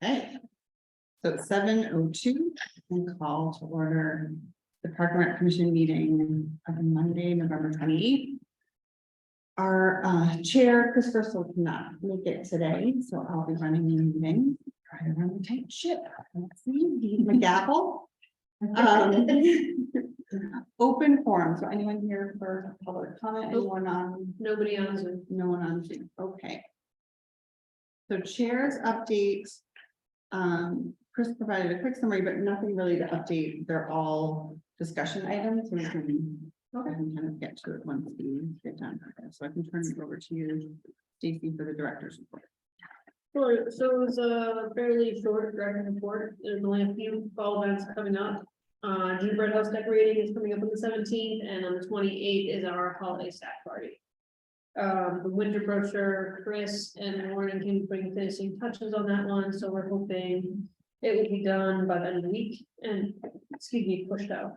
Okay. So it's 7:02 and call to order the Park and Rec Commission meeting of Monday, November 28th. Our chair, Chris Russell, cannot make it today, so I'll be running the meeting. Try to run the tight ship. Let's see, need my gavel. Open forum, so anyone here for public comment, anyone on? Nobody on Zoom. No one on Zoom, okay. So chairs updates. Chris provided a quick summary, but nothing really to update. They're all discussion items. We can kind of get to it once we get done. So I can turn it over to you, Stacy, for the director's report. Sure, so it was a fairly short director's report. There's only a few fall events coming up. Gingerbread house decorating is coming up on the 17th, and on the 28th is our holiday stack party. The winter brochure, Chris and Warren can bring finishing touches on that one, so we're hoping it will be done by the end of the week and, excuse me, pushed out.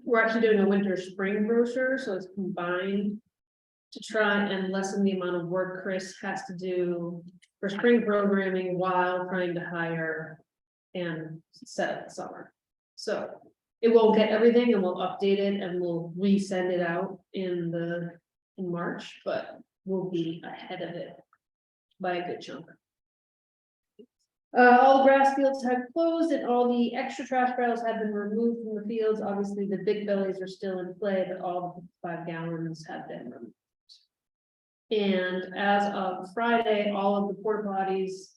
We're actually doing a winter spring brochure, so it's combined to try and lessen the amount of work Chris has to do for spring programming while trying to hire and set up the summer. So it won't get everything, and we'll update it and we'll resend it out in March, but we'll be ahead of it by a good chunk. All the grass fields have closed and all the extra trash barrels have been removed from the fields. Obviously, the big bellies are still in play, but all the 5 gallons have been removed. And as of Friday, all of the porta potties,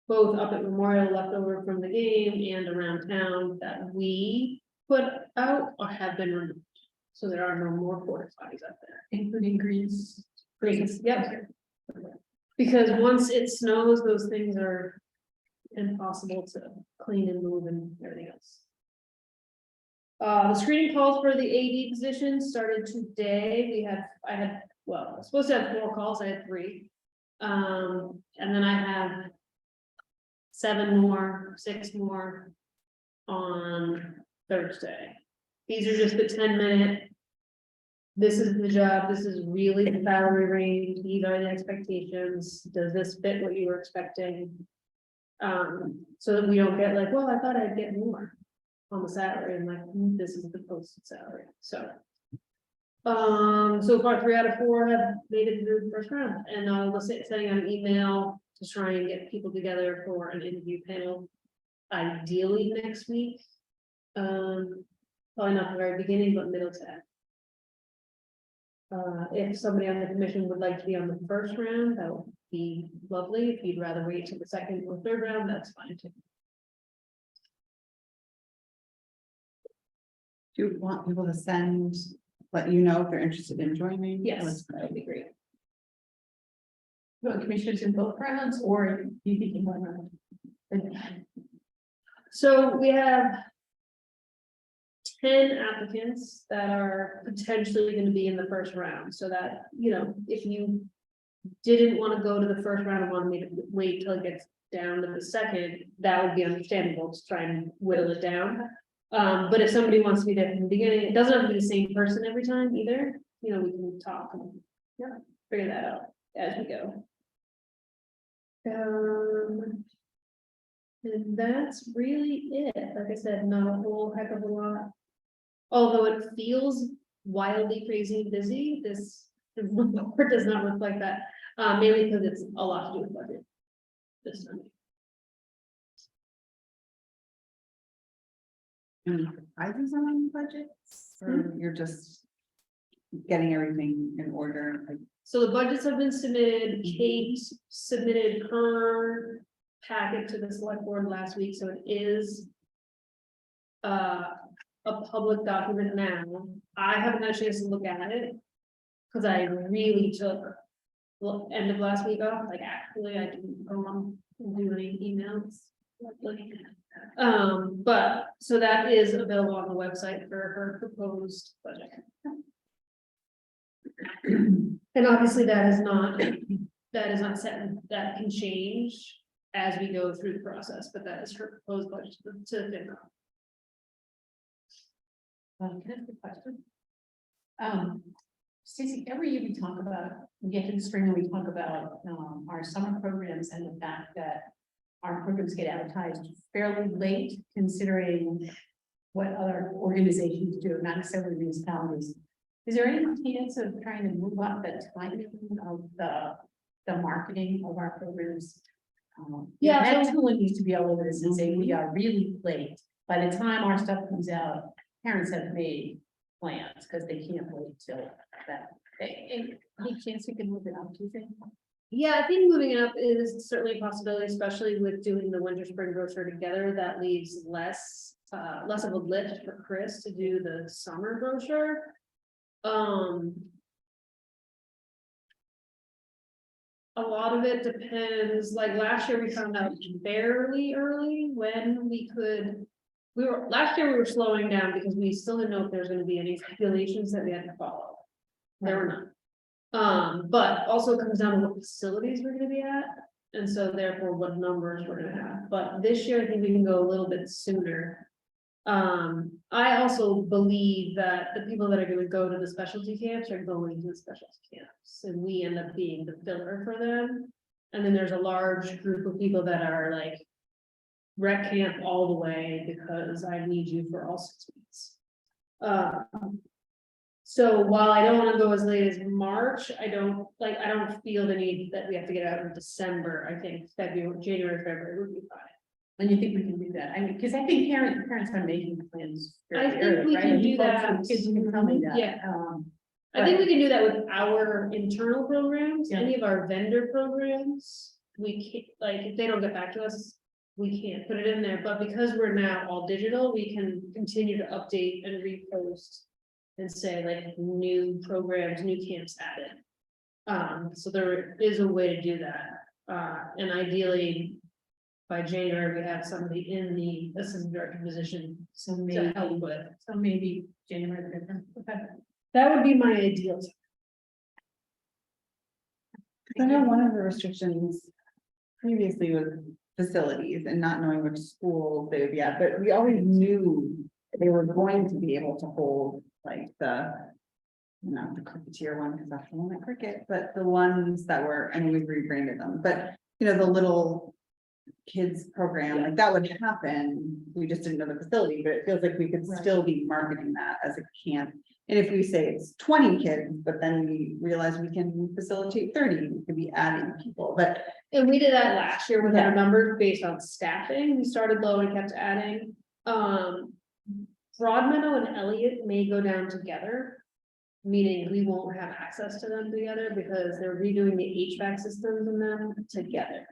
both up at Memorial left over from the game and around town that we put out or have been removed. So there are no more porta potties up there. Including greens. Greens, yep. Because once it snows, those things are impossible to clean and move and everything else. The screening calls for the AD position started today. I was supposed to have 4 calls, I had 3. And then I have 7 more, 6 more on Thursday. These are just the 10-minute. This is the job, this is really the salary range, these are the expectations, does this fit what you were expecting? So that we don't get like, well, I thought I'd get more on the salary, and like, this is the posted salary, so. So far 3 out of 4 have made it through the first round, and I'll sending out an email to try and get people together for an interview panel. Ideally next week. Probably not the very beginning, but middle to end. If somebody on the commission would like to be on the first round, that would be lovely. If you'd rather wait till the second or third round, that's fine too. Do you want people to let you know if they're interested in joining? Yes, that would be great. You want commissioners in both rounds, or you think in one round? So we have 10 applicants that are potentially going to be in the first round, so that, you know, if you didn't want to go to the first round and wanted me to wait till it gets down to the second, that would be understandable to try and whittle it down. But if somebody wants to be there from the beginning, it doesn't have to be the same person every time either. You know, we can talk and figure that out as we go. And that's really it. Like I said, not a whole heck of a lot. Although it feels wildly crazy busy, this report does not reflect that, mainly because it's a lot to do with budget this time. Any surprises on budgets, or you're just getting everything in order? So the budgets have been submitted. Kate submitted her packet to the select board last week, so it is a public document now. I haven't had a chance to look at it because I really took the end of last week off. Like, actually, I didn't go on and do any emails. But so that is available on the website for her proposed budget. And obviously that is not set, and that can change as we go through the process, but that is her proposed budget to FinCom. Can I ask a question? Stacey, every year we talk about, we get to the spring and we talk about, our summer programs and the fact that our programs get advertised fairly late, considering what other organizations do, not necessarily municipalities. Is there any chance of trying to move up the timing of the marketing of our programs? Yeah, That so- tool needs to be all over this and say, we are really late. By the time our stuff comes out, parents have made plans, because they can't wait till that. Any chance we can move it up, do you think? Yeah, I think moving it up is certainly a possibility, especially with doing the winter spring brochure together. That leaves less of a lift for Chris to do the summer brochure. A lot of it depends, like last year we found out fairly early when we could. Last year we were slowing down because we still didn't know if there was gonna be any regulations that we had to follow. There were none. But also it comes down to what facilities we're gonna be at, and so therefore what numbers we're gonna have. But this year, I think we can go a little bit sooner. I also believe that the people that are gonna go to the specialty camps are going to the specialty camps, and we end up being the filler for them. And then there's a large group of people that are like rec camp all the way because I need you for all 6 weeks. So while I don't wanna go as late as March, I don't feel the need that we have to get out in December. I think January, February would be fine. And you think we can do that? I mean, because I think parents are making plans. I fairly think early, we right? can And do you folks that. with Kids, you can tell me that. Yeah. Um, I think we can do that with our internal programs, Yeah. any of our vendor programs, we can't, like, if they don't get back to us. We can't put it in there, but because we're now all digital, we can continue to update and repost. And say like new programs, new camps added. So there is a way to do that, and ideally. By January, we have somebody in the assistant director position So to maybe, help with. January, February. Okay. That would be my ideal. I know one of the restrictions previously was facilities and not knowing which schools they would be at, but we always knew they were going to be able to hold like the. Not the cricketeer one, because that's the one at cricket, but the ones that were, and we've rebranded them, but you know, the little. Kids program, like that would happen, we just didn't know the facility, but it feels like we could Right. still be marketing that as a camp. And if we say it's 20 kids, but then we realize we can facilitate 30, we could be adding people, but. And we did that last year with Yeah. our numbers based on staffing, we started low and kept adding. Broadmeadow and Elliott may go down together. Meaning we won't have access to them together because they're redoing the HVAC systems in them together.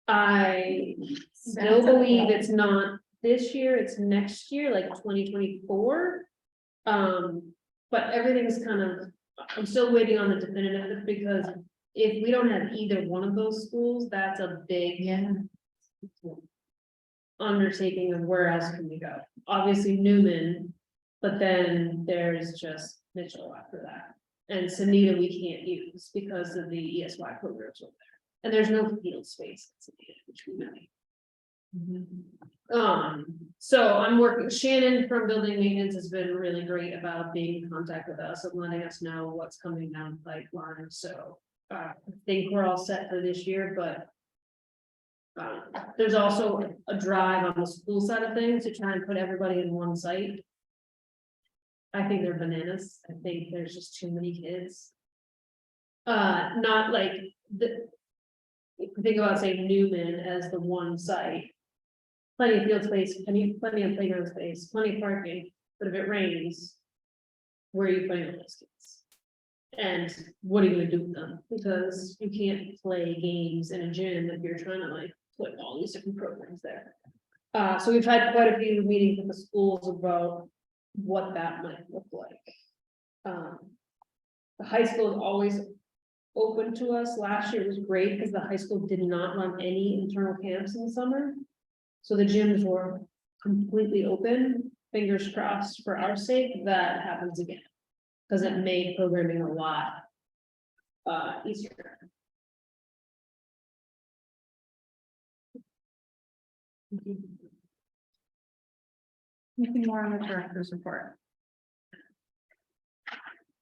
I still believe it's not this year, it's next year, like 2024. But everything's kind of, I'm still waiting on the definitive because if we don't have either one of those schools, that's a big Yeah. undertaking of where else can we go. Obviously Newman, but then there's just Mitchell after that. And Sunita we can't use because of the ESY programs over there. And there's no field space, in Sunita, which we know. So I'm working, Shannon from building maintenance has been really great about being in contact with us and letting us know what's coming down the pipeline, so. I think we're all set for this year, but. There's also a drive on the school side of things to try and put everybody in one site. I think they're bananas, I think there's just too many kids. Not like the. If you think about, say, Newman as the one site. Plenty of field space, plenty of playground space, plenty of parking, but if it rains. Where are you putting all those kids? And what are you gonna do with them? Because you can't play games in a gym if you're trying to like put all these different programs there. So we've had quite a few meetings with the schools about what that might look like. The high school is always open to us. Last year was great because the high school did not run any internal camps in the summer. So the gyms were completely open, fingers crossed for our sake, that happens again. Because it made programming a lot easier. Anything more on the director's report?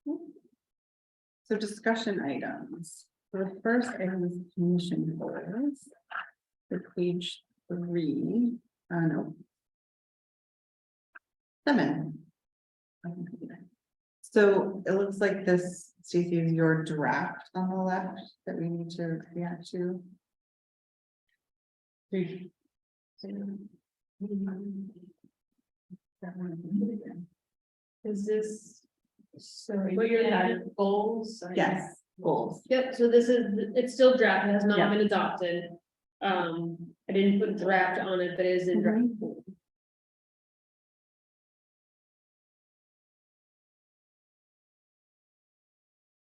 So discussion items. So the first item is commission goals. So page 3, no. 7. So it looks like this, Stacy, is your draft on the left that we need to react to. Is this, So What you're goals? or- Yes, goals. yep, so this is, it's still draft, it has Yeah. not been adopted. I didn't put draft on it, but it is in draft.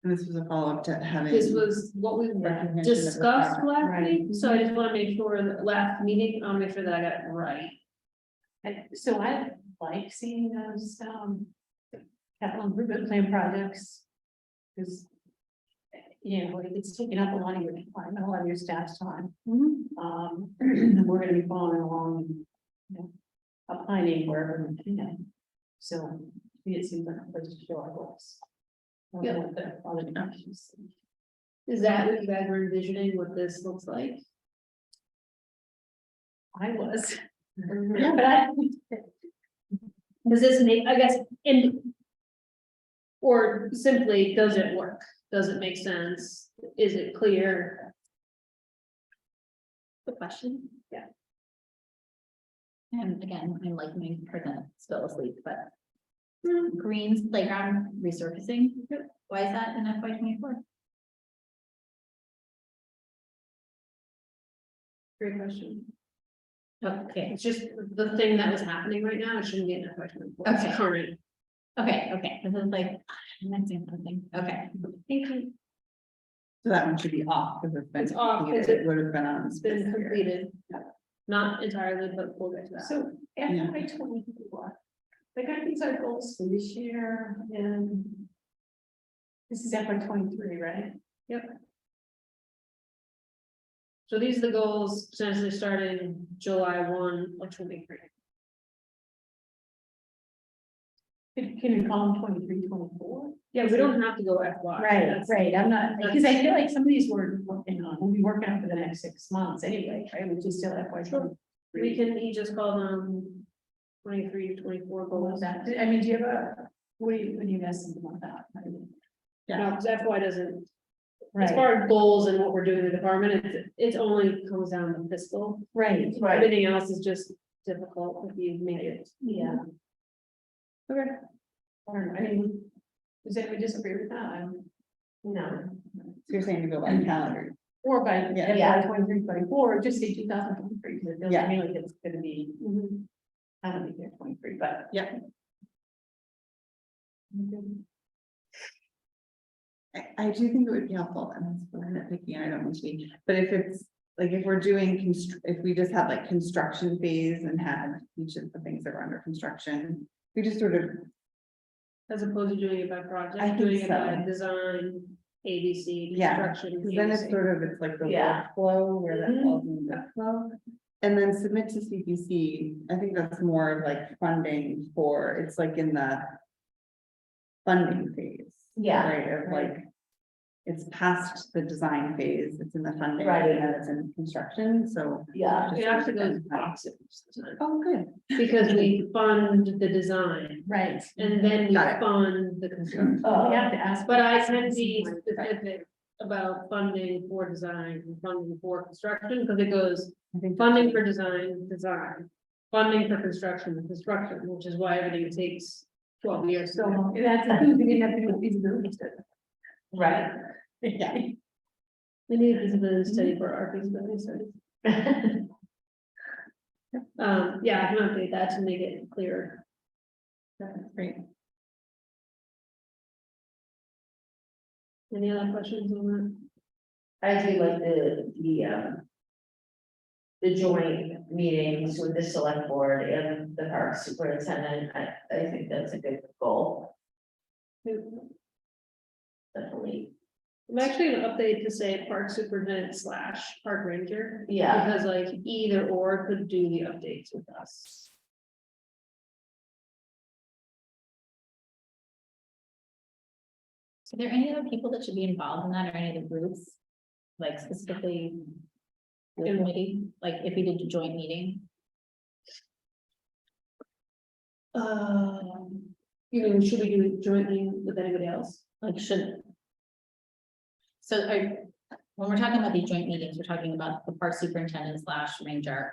And this was a follow-up to having. This was what we recognition of the discussed fact. last Right. week, so I just wanna make sure that last meeting, I'll make sure that I got it right. So I like seeing those, capital improvement plan projects. Because, you know, it's taking up a lot of your time, a lot of your staff's time. And we're gonna be following along, you know, applying wherever, you know. So it seems like a place to show our goals. Yeah. With the other dimensions. Is that what you guys were envisioning, what this looks like? I was. Yeah. But I, Does this make, I guess, in. Or simply, does it work? Does it make sense? Is it clear? The question, yeah. And again, I'm like my present still asleep, but. Green's playground resurfacing, why is that in FY 24? Great question. Okay, It's just the thing that was happening right now, it shouldn't be in FY 24. It's Okay. current. okay, this is like, I'm missing something, okay. Thank you. So that one should be off because it's been. It's off, 'cause It would have been on. It's been completed. Not entirely, but we'll get to that. so FY 24, like I think our goals for this year and. This is FY 23, right? So these are the goals essentially starting July 1 of 23. Can you call them 23, 24? Yeah, we don't have to go FY. That's- Right, I'm not, because I feel like some of these we're working on, we'll be working on for the next 6 months anyway, right, which is still FY Sure. 23. We can each just call them 23 to 24 goals. That, I mean, do you have a, what do you guys think about that? No, because FY doesn't, as Right, far as goals and what we're doing in the department, it's only comes down to fiscal. right, Everything else is just difficult if you make it. yeah. Okay. I don't know, I mean, does anybody disagree with that? No. So you're saying to go by calendar. Or by Yeah. FY 23, 24, or just say 2023, because it feels Yeah. to me like it's gonna be, I don't think they're 23, but. Yeah. I do think it would be helpful, and that's what I'm nitpicking, I don't want to be, but if it's, like, if we're doing, if we just had like construction phase and had each of the things that were under construction, we just sort of, As opposed to doing it by I project, think doing it by so. design, ABC, Yeah, construction. because then it's ABC. sort of, it's like the Yeah. workflow where that Mhm. falls in the workflow. And then submit to CPC, I think that's more of like funding for, it's like in the funding phase. Yeah, Right, of like, it's past the design phase, it's in the funding, Right. and then it's in construction, so. yeah, It actually goes opposite. Oh, good. Because we fund the design right. and then we Got it. fund the construction. Oh, we have to ask. But I can be specific about funding for design and funding for construction, because it goes I think funding for design, funding for construction, which is why everything takes 12 years. to do. So that's, we didn't have to do a feasibility study. Right. Yeah, We need a feasibility study for our feasibility study. Yeah, I can update that to make it clearer. that's great. Any other questions on that? I do like the joint meetings with the select board and the park superintendent. I think that's a good goal, definitely. I'm actually gonna update to say park superintendent / park ranger. Yeah. Because like either or could do the updates with us. Are there any other people that should be involved in that or any other groups? Like specifically? The committee, like if we did a joint meeting? You know, should we do it jointly with anybody else? Like should. So when we're talking about these joint meetings, we're talking about the park superintendent / ranger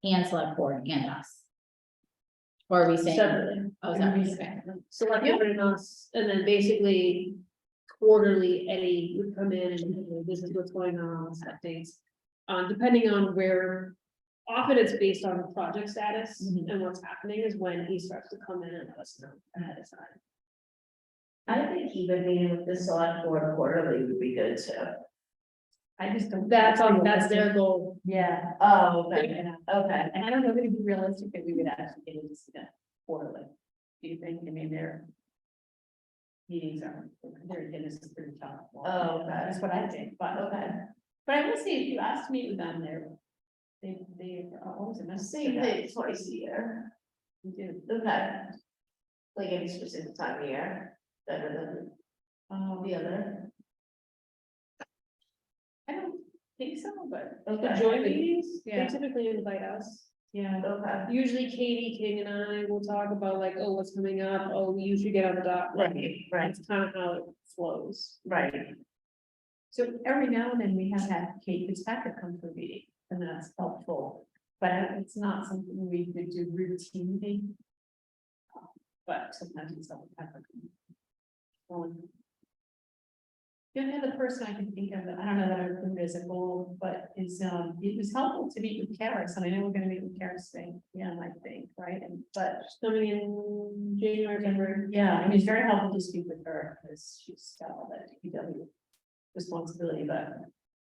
and select board and us. Or are we saying? Separately. Oh, is that what you're saying? Select board and us, and then basically quarterly, Eddie would come in and say, this is what's going on, updates. Depending on where, often it's based on the project status Mhm. and what's happening is when he starts to come in and let us know ahead of time. I think even meeting with the select board quarterly would be good too. I just don't. That's their goal. Yeah, Oh, okay, and okay. I don't know if it'd be realistic that we would actually get into that quarterly. Do you think, I mean, their meetings are, their agendas is pretty tough. Oh, okay. That's what I think, but okay. But I will say, if you ask to meet with them, they are always a mess. Same thing twice a year. We do. Okay. Like any specific time of year, better than the other. I don't think so, but, The Okay. joint meetings, they Yeah. typically invite us. yeah. Okay. Usually Katie, King and I will talk about like, oh, what's coming up, oh, you should get on the dot. Right, right, That's kind of how it flows. right. So every now and then we have had Kate Fitzpatrick come to a meeting, and that's helpful, but it's not something we could do routinely. But sometimes it's helpful. The only other person I can think of, I don't know that I would put it as a goal, but is, it was helpful to meet with Karis, and I know we're gonna meet with Karis today, yeah, I think, right, and, but. Coming in January, February. Yeah, I mean, it's very helpful to speak with her, because she's got all that DPW responsibility, but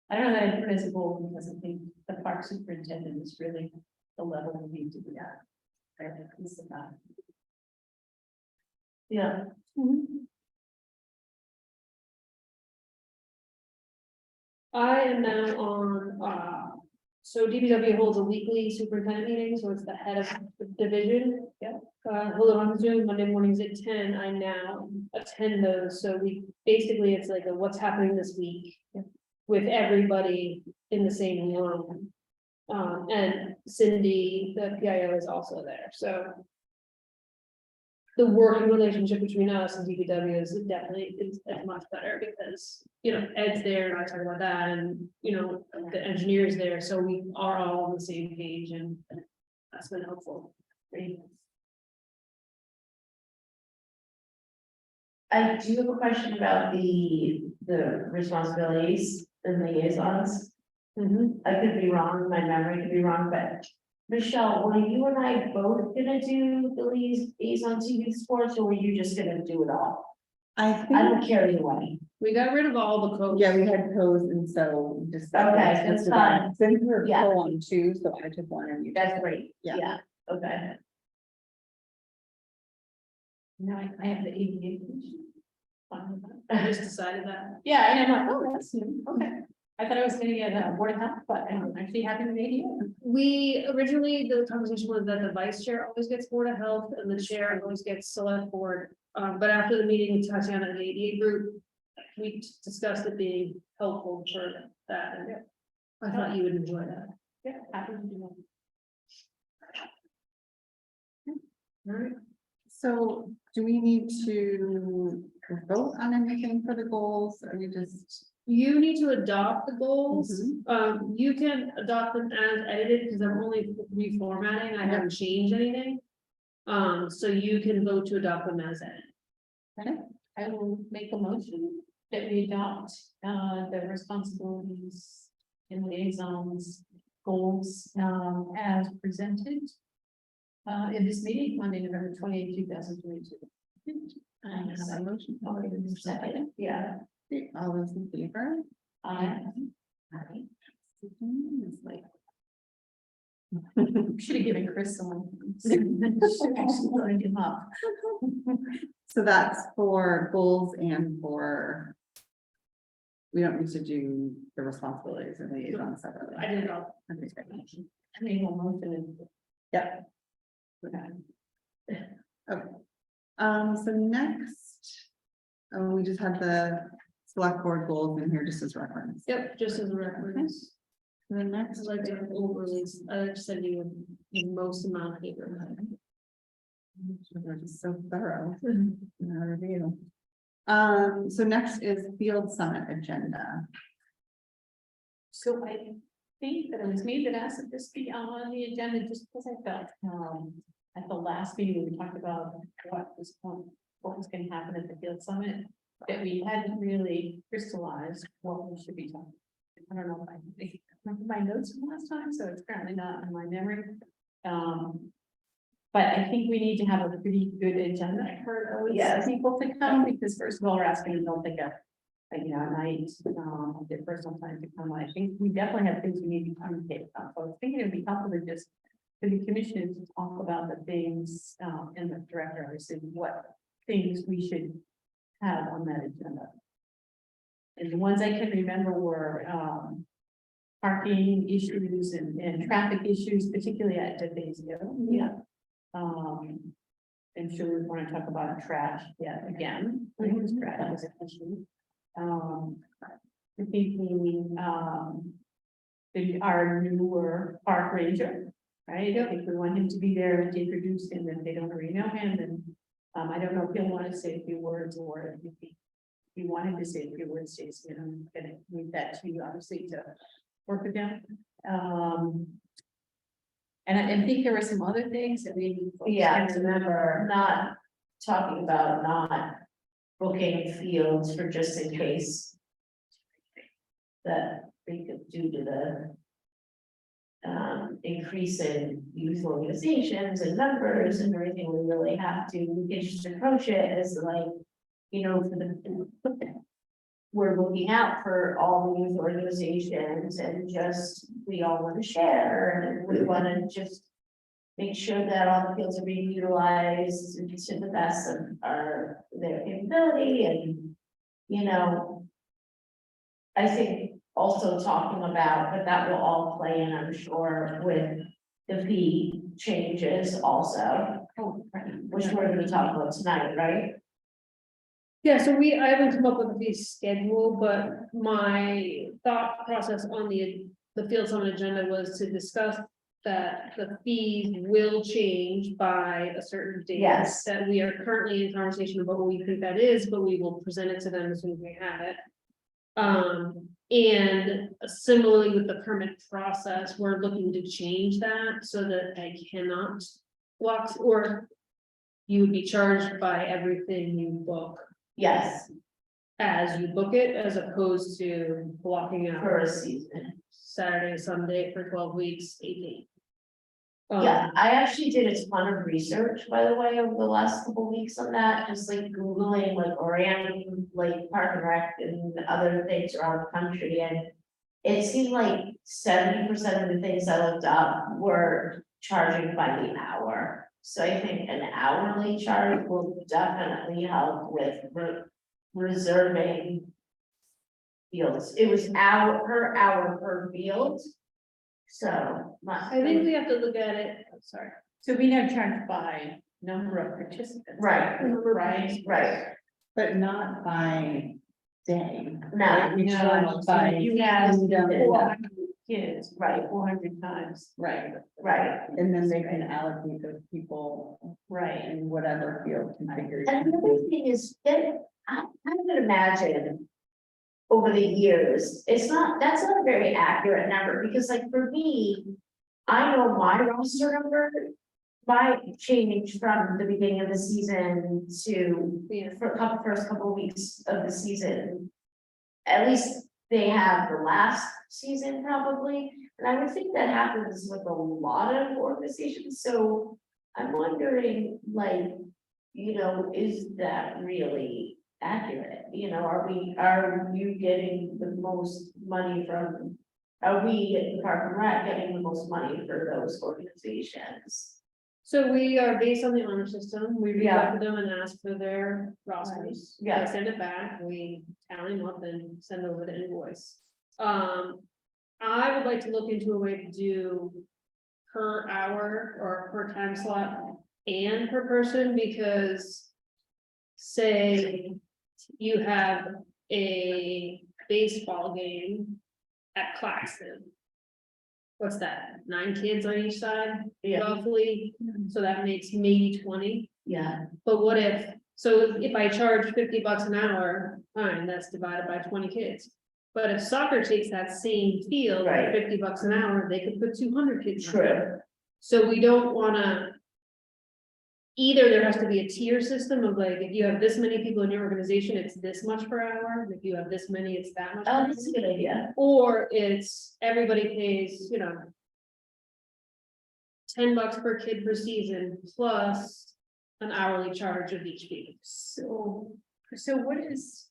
I don't know that I put it as a goal, because I think the park superintendent is really the level we need to be at. Right, it's about. Yeah. I am now on, so DPW holds a weekly superintendent meeting, so it's the head of the division. Yep. Hold on Zoom Monday mornings at 10. I now attend those, so we, basically, it's like a what's happening this week. With everybody in the same room. And Cindy, the PIO, is also there, so. The working relationship between us and DPW is definitely is much better because, you know, Ed's there and I talk about that and, you know, the engineer's there, so we are all on the same page and that's been helpful. I do have a question about the responsibilities and liaisons. I could be wrong, my memory could be wrong, but Michelle, were you and I both gonna do the liaison to youth sports, or were you just gonna do it all? I I don't think, care either way. We got rid of all the codes. yeah, we had pros and so just. Okay, that's fine. Since we're Yeah. full on two, so I took one and you. That's great, Yeah. yeah, okay. Now I have the ADA. commission. Fine with that. I just decided that. Yeah, and I'm like, oh, that's new, okay. I thought I was gonna get a board of health, but I'm actually having an ADA. We originally, the conversation was that the vice chair always gets board of health and the chair always gets select board. But after the meeting with Tatiana and the ADA group, we discussed it being helpful for that. And I thought you would enjoy that. Yeah, happy to do Alright, so do we need to vote on anything for the goals, or we just? You need to adopt the goals. Mhm. You can adopt them as edited because I'm only reformatting. I haven't changed anything. So you can vote to adopt them as edited. that. I will make a motion that we adopt, the responsibilities and liaisons goals, as presented. In this meeting, Monday, November 28, 2022. I have a motion. Second. Yeah. All those in favor? It's like. Should have given Chris some. Should actually lined him up. So that's for goals and for. We don't need to do the responsibilities and liaison separately. I did it all. Okay, great. I made a motion and. Yep. Okay. Okay. So next. we just had the select board goals in here just as reference. Yep, just as a reference. The I next, like to overly, I just send you the most amount of paper. we're just so thorough in our review. So next is field summit agenda. So I think that it was me that asked that this be on the agenda just because I felt, at the last meeting, we talked about what was gonna happen at the field summit. That we hadn't really crystallized what we should be talking. I don't know if I remember my notes from last time, so it's currently not in my memory. But I think we need to have a pretty good agenda for those Yes. people to come, because first of all, we're asking them to take a night, their personal time to come. I think we definitely have things we need to communicate about. So I was thinking it'd be helpful to just, for the commission to talk about the things, and the director, obviously, what things we should have on that agenda. And the ones I can remember were, parking issues and traffic issues, particularly at Bethesda. Yeah. I'm sure we want to talk about trash yet again, because trash is an issue. We're thinking, our newer park ranger, right? I think we want him to be there and to introduce him, if they don't already know him, and, I don't know if he'll want to say a few words, or if you want him to say a few words, Stacy, and I'm gonna leave that to you, obviously, to work with them. And I think there were some other things that we. Yeah, I remember not talking about not booking fields for just in case. That we could do to the. Increase in youth organizations and numbers and everything, we really have to, we can just approach it as like, for the. We're looking out for all the youth organizations and just, we all want to share and we want to just. Make sure that all the fields are being utilized to the best of their capability and, I think also talking about, but that will all play in, I'm sure, with the fee changes also. Which we're gonna talk about tonight, right? Yeah, so I haven't come up with a fee schedule, but my thought process on the field summit agenda was to discuss. That the fees will change by a certain date. Yes. That we are currently in conversation about what we think that is, but we will present it to them as soon as we have it. And similarly with the permit process, we're looking to change that so that I cannot walk, or you would be charged by everything you book Yes, as you book it, as opposed to blocking out for a season. Saturday, Sunday for 12 weeks, 18. Yeah, I actually did a ton of research, by the way, over the last couple weeks on that, just like Googling like Orion, like Park and Rec and other things around the country, and. It seemed like 70% of the things I looked up were charging by the hour. So I think an hourly charge will definitely help with reserving. Fields, it was hour per field. So. I think we have to look at it, I'm sorry. So we now charge by number of participants. Right, Right. right, But not by day. no, We No, charge so by. you have kingdom. 400 kids, Right. 400 times. Right, right. and then they can allocate those people Right. in whatever field And configuration. the other thing is that I would imagine. Over the years, that's not a very accurate number, because like for me. I know my roster number. Might change from the beginning of the season to Yeah. for first couple of weeks of the season. At least they have the last season probably, and I would think that happens with a lot of organizations, so. I'm wondering, like, is that really accurate? Are you getting the most money from? Are we at the Park and Rec getting the most money for those organizations? So we are based on the honor system, we reach Yeah. out to them and ask for their rosters. Yeah. They send it back, we tally them up and send over the invoice. I would like to look into a way to do per hour or per time slot and per person, because say you have a baseball game at Claxton. What's that, 9 kids on each side, Yeah, roughly, so that makes maybe 20. yeah, But what if, so if I charge $50 an hour, fine, that's divided by 20 kids. But if soccer takes that same field for Right. $50 an hour, they could put 200 kids. on it. true, So we don't wanna. Either there has to be a tier system of like, if you have this many people in your organization, it's this much per hour, if you have this many, it's that much. per oh, hour. that's a good idea, Or it's, everybody pays, you know. $10 per kid per season, plus an hourly charge of each fee. So what is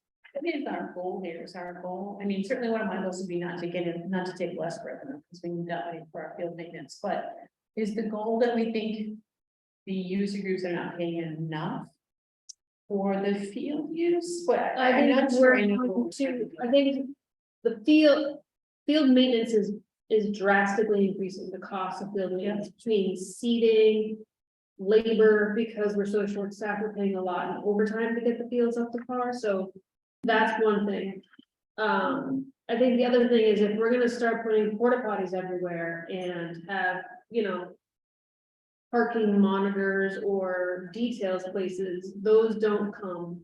our goal here? Is our goal, I mean, certainly one of my goals would be not to get in, not to take less revenue, because we need that money for our field maintenance, but is the goal that we think the user groups are not paying enough for the field use? But I I'm not think sure. we're going to, I think the field maintenance is drastically increasing the cost of field maintenance between seeding. Labor, because we're so short staffed, we're paying a lot in overtime to get the fields up to par, so that's one thing. I think the other thing is if we're gonna start putting porta potties everywhere and have, you know. Parking monitors or details places, those don't come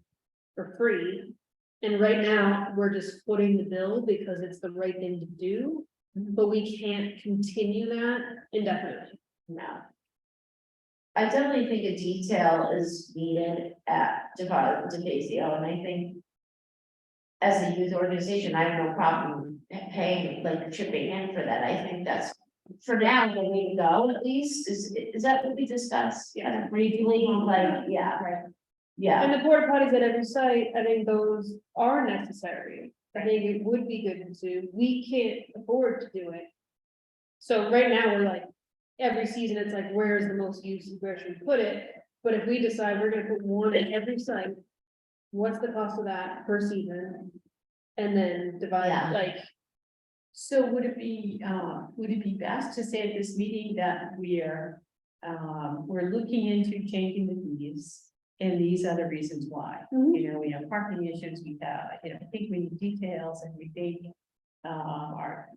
for free. And right now, we're just footing the bill because it's the right thing to do, but we can't continue that indefinitely. no. I definitely think a detail is needed at DeFazio, and I think. As a youth organization, I have no problem paying, like chipping in for that, I think that's. For now, the way to go, at least, is that what we discussed? Yeah. Briefly, like, yeah, Right. yeah, And the porta potties at every site, I think those are necessary. I think it would be good to do. We can't afford to do it. So right now, we're like, every season, it's like, where's the most use, where should we put it? But if we decide we're gonna put one at every site, what's the cost of that per season? And then Yeah. divide, like, So would it be best to say at this meeting that we're looking into changing the fees? And these are the reasons why, Mhm. you know, we have parking issues, we have, you know, I think we need details and we think. Our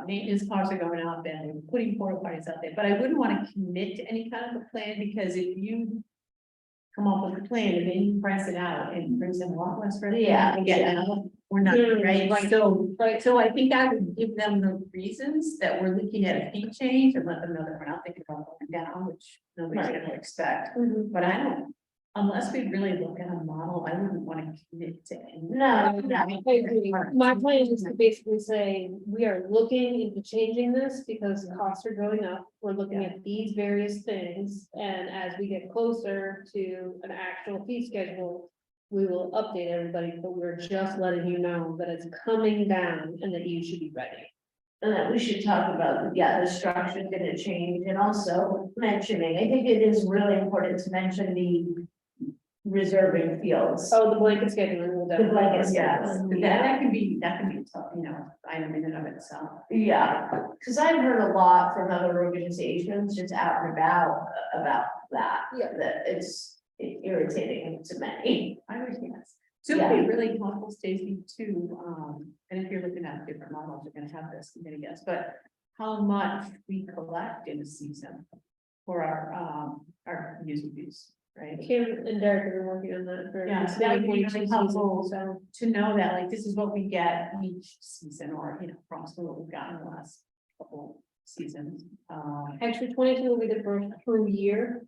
maintenance costs are going up and we're putting porta potties out there, but I wouldn't want to commit to any kind of a plan, because if you. Come up with a plan and then you price it out and brings in a lot less revenue. Yeah, Again, we're not, Yeah, right, so. right, So I think I would give them the reasons that we're looking at a fee change and let them know that we're not thinking about going down, which nobody's Right. gonna expect. Mhm. But I don't, unless we really look at a model, I wouldn't want to commit to any. no, I agree. My plan is to basically say, we are looking into changing this because costs are going up. We're looking at these various things, and as we get closer to an actual fee schedule. We will update everybody, but we're just letting you know that it's coming down and that you should be ready. and that we should talk about, yeah, the structure is gonna change, and also mentioning, I think it is really important to mention the. Reserving fields. Oh, the blanket scheduling will The definitely. blanket Yes, scheduling, that can be tough, you know, item in and of itself. yeah, because I've heard a lot from other organizations just out and about that. Yeah. That it's irritating to many. I would guess. So it'd be really helpful, Stacy, too, and if you're looking at different models, you're gonna have this, I'm gonna guess, but how much we collect in a season for our user fees, right? Kim and Derek have been working on that for. Yeah, this that would be maybe really 22 helpful. seasons, so. To know that, like, this is what we get each season, or, you know, approximately what we've gotten the last couple seasons. Actually, 22 will be the first true year,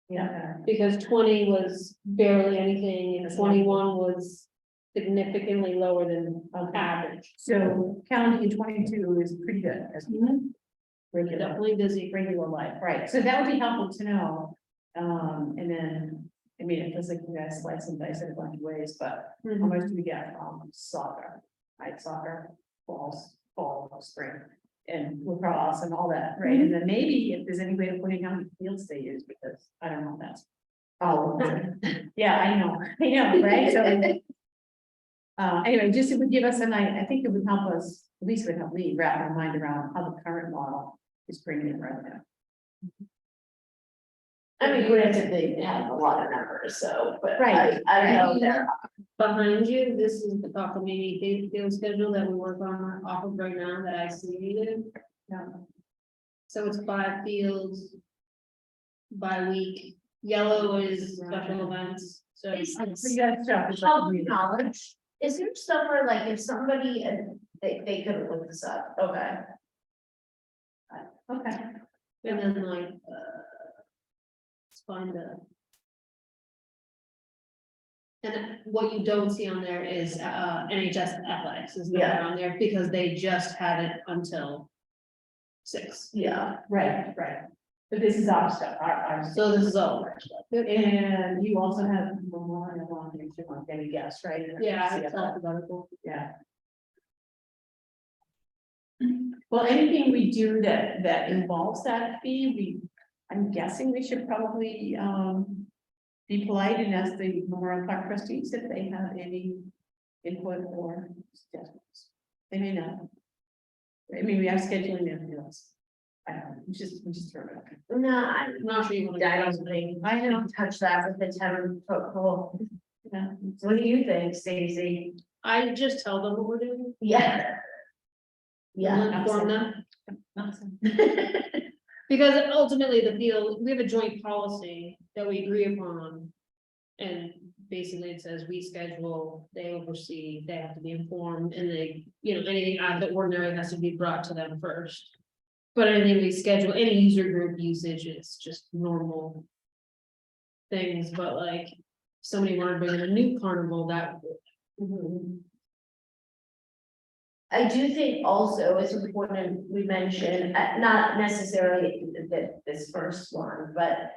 Yeah, because 20 was barely anything, and That's 21 was significantly lower than okay. average. So counting in 22 is pretty good, as regular. Definitely busy. Regular life, right, so that would be helpful to know. And then, I mean, it feels like you guys slice and dice it a bunch of ways, but how much do we get from soccer? Right, soccer, fall, spring, and lacrosse and all that, right? And then maybe if there's any way of putting how many fields they use, because I don't know if that's. Oh, Yeah, I know, right, so. Anyway, just it would give us I think it would help us, at least it would help me wrap our mind around how the current model is bringing in revenue. I mean, granted, they have a lot of numbers, so, but Right, I know they're. Behind you, this is the cockamamie field schedule that we work on off of right now that I created. So it's 5 fields. By week, yellow is special events, so. Is You gotta stop. It's like public reading. knowledge, is there somewhere like if somebody, and they could look this up, okay. Okay. And then like, let's find the. And what you don't see on there is, NHS athletics is not Yeah. on there because they just had it until 6. Yeah, Right. But this is our stuff, our. So this is all. our stuff. And you also have Memorial on there too, on any guess, right? Yeah, See it's that? alphabetical. Yeah. Well, anything we do that involves that fee, I'm guessing we should probably, be polite and ask the Memorial Park trustees if they have any input or suggestions. They may not. I mean, we are scheduling them to us. I don't know, we just throw it out. no, I'm not sure you want I to. don't think, I don't touch that with the town football. Yeah. What do you think, Stacy? I just tell them what we're doing. Yeah. Yeah. Inform them. Awesome. Because ultimately the field, we have a joint policy that we agree upon. And basically it says we schedule, they oversee, they have to be informed, and they, anything out of the ordinary has to be brought to them first. But anything we schedule, any user group usage is just normal. Things, but like, somebody wanted to bring in a new carnival that. Mhm. I do think also it's important we mention, not necessarily this first one, but.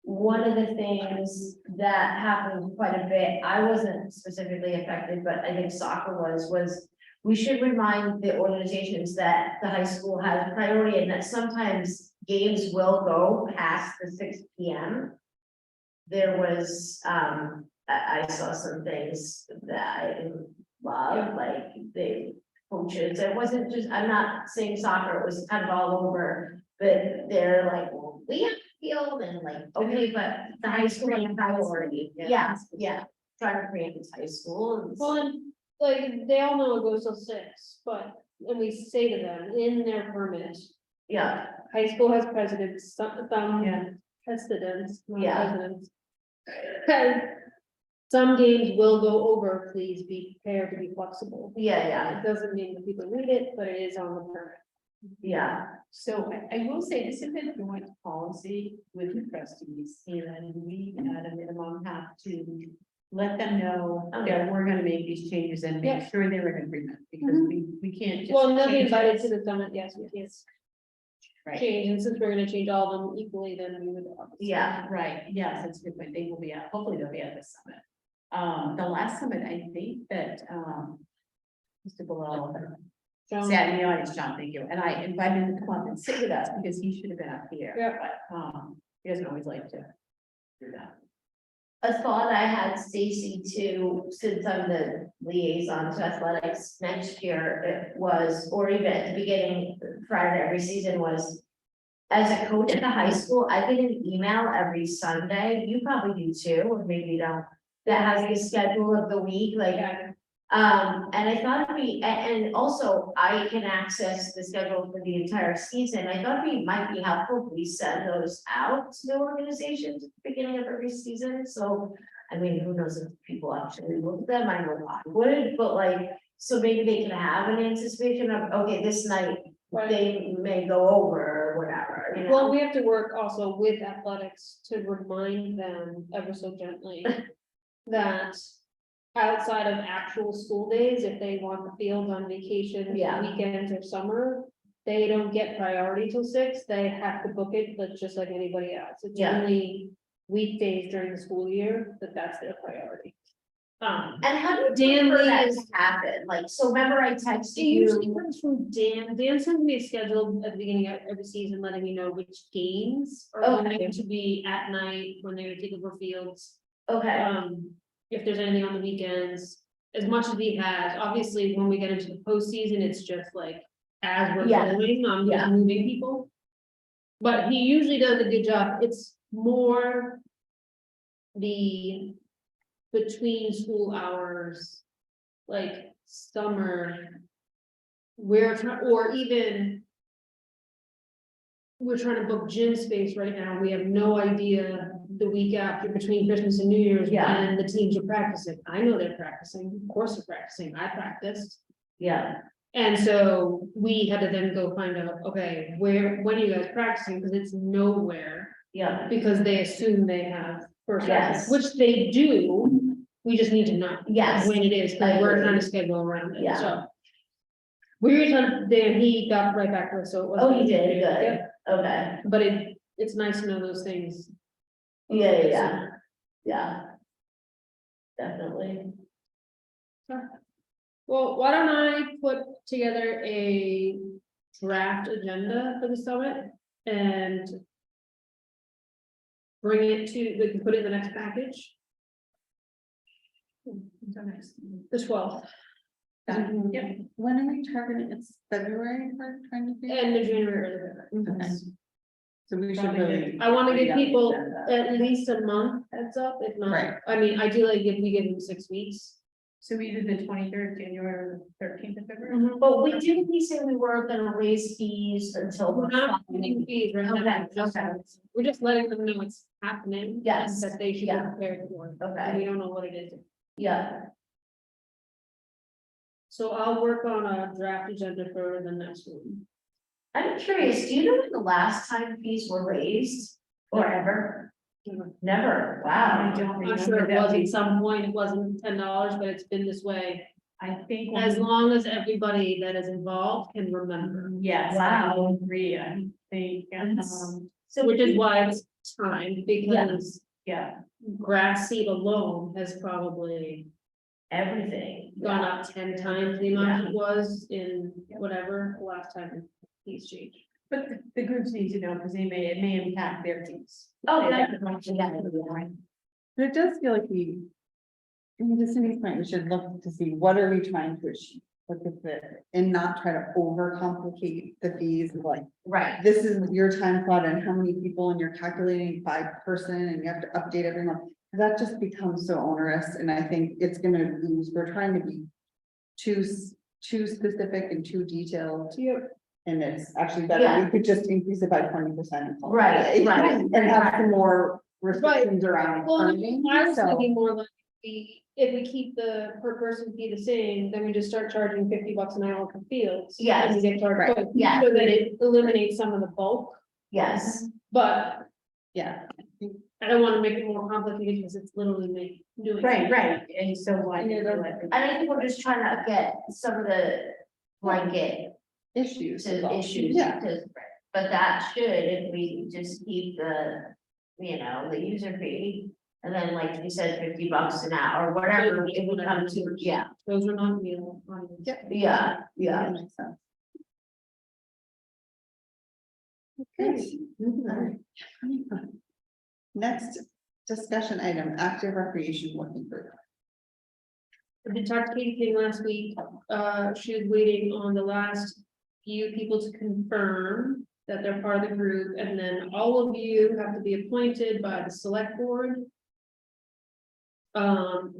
One of the things that happened quite a bit, I wasn't specifically affected, but I think soccer was. We should remind the organizations that the high school has priority and that sometimes games will go past the 6 p.m. There was, I saw some things that I didn't love, like the coaches, it wasn't just, I'm not saying soccer, it was kind of all over. But they're like, well, we have field and like, okay, but the high school and priority, yeah, trying to create this high school. and- Well, and like, they all know it goes till 6, but, and we say to them in their permit, Yeah, high school has presidents, some, Yeah. presidents, not Yeah. presidents. And some games will go over, please be prepared to be flexible. yeah, It doesn't mean that people read it, but it is on the permit. yeah, So I will say this is a joint policy with the trustees, and we at a minimum have to let them know that we're gonna make these changes and make Yeah. sure they're in agreement, because we can't just. Well, and they'll be change invited this. to the summit, yes, we can Right, change, and since we're gonna change all of them equally, then we would. obviously- yeah, right, yes, that's a good point, they will be at, hopefully they'll be at the summit. The last summit, I think that, Mr. Below John, sat in the audience, John, thank you, and I invited him to come up and sit with us, because he should have been up here. Yeah. But, he doesn't always like to do that. a thought I had, Stacy, too, since I'm the liaison to athletics next year, it was, or even at the beginning, prior to every season was. As a coach at the high school, I get an email every Sunday, you probably do too, or maybe you don't, that has the schedule of the week, like. yeah, And I thought it'd be, and also I can access the schedule for the entire season. I thought it might be helpful if we send those out to the organizations at the beginning of every season, so. I mean, who knows if people actually look at them, I know I would, but like, so maybe they can have an anticipation of, okay, this night. Right. They may go over or whatever, you know? Well, we have to work also with athletics to remind them ever so gently that. Outside of actual school days, if they want the field on vacation, Yeah. weekends or summer. They don't get priority till 6, they have to book it, but just like anybody else, it's Yeah. only weekdays during the school year that's their priority. And how do you Dan prefer Lee that is- to happen? Like, so remember I texted It usually you, comes from Dan sends me a schedule at the beginning of every season, letting me know which games are Okay. going to be at night, when they're gonna take over fields. okay, If there's anything on the weekends, as much as he has, obviously, when we get into the postseason, it's just like, as we're Yeah. going, I'm Yeah. just moving people. But he usually does a good job, it's more the between school hours, like summer. Or even we're trying to book gym space right now. We have no idea the week after between Christmas and New Year's Yeah. when the teams are practicing. I know they're practicing, of course they're practicing. I practiced. Yeah, And so we had to then go find out, okay, when are you guys practicing? Because it's nowhere, yeah, because they assume they have first practice, Yes. which they do. We just need to know yes, when it is, I because we're agree. trying to schedule around it, Yeah. so. We were trying, then he got right back to us, so it was. Oh, he did, good. Yep, okay, but it's nice to know those things. yeah. Yeah. Definitely, Well, why don't I put together a draft agenda for the summit and bring it to, we can put it in the next package, the 12th. Yep. When are we targeting? It's February for trying to be? End of January, early February. Okay. So we should Probably really. I want to bring give up the people agenda. at least a month heads up, if Right. not, I mean, ideally, we give them 6 weeks. So either the 23rd, January, or 13th of February? but we say we weren't gonna raise fees until. We're not putting fees right now, Okay, we're just letting them know it's happening. Yes, and that they should be yeah. prepared for it, and okay, we don't know what it is. yeah, So I'll work on a draft agenda for the next one. I'm curious, do you know when the last time fees were raised? Or ever? Never, wow. I don't I'm remember sure it that was we- at some point, it wasn't $10, but it's been this way, I think. as long as everybody that is involved can remember. Yes, Wow. I agree, I think, So Which is why it's timed, because yeah, grass seed alone has probably everything. gone up 10 times the amount it was in whatever, the last time he's changed. but the groups need to know, because it may impact their teams. Oh, Yeah. yeah. But it does feel like I mean, to Cindy's point, we should look to see what are we trying to achieve? What is it, and not try to overcomplicate the fees, like, Right, this is your time slot and how many people, and you're calculating by person, and you have to update every month. That just becomes so onerous, and I think it's gonna lose, we're trying to be too specific and too detailed. And it's actually better, Yeah. we could just increase it by 20%. Right, right, And have some more restrictions Well, around I earning, was so. thinking more like, if we keep the per person fee the same, then we just start charging $50 an hour for fields. Yes. And we get charged, Right. twice, Yeah. so that it eliminates some of the bulk, yes, but Yeah, I don't wanna make it more complicated, because it's literally me doing. it. Right, and so why? And it'll- I think we're just trying to get some of the blanket issues. is to all. issues, Yeah, because, but that should, if we just keep the, the user fee. And then, like you said, $50 an hour, or whatever, if we come to, yeah, Those are not real. yeah, that makes sense. Okay. moving on. Next discussion item, active recreation working group. I did talk to Katie King last week, she was waiting on the last few people to confirm that they're part of the group, and then all of you have to be appointed by the select board.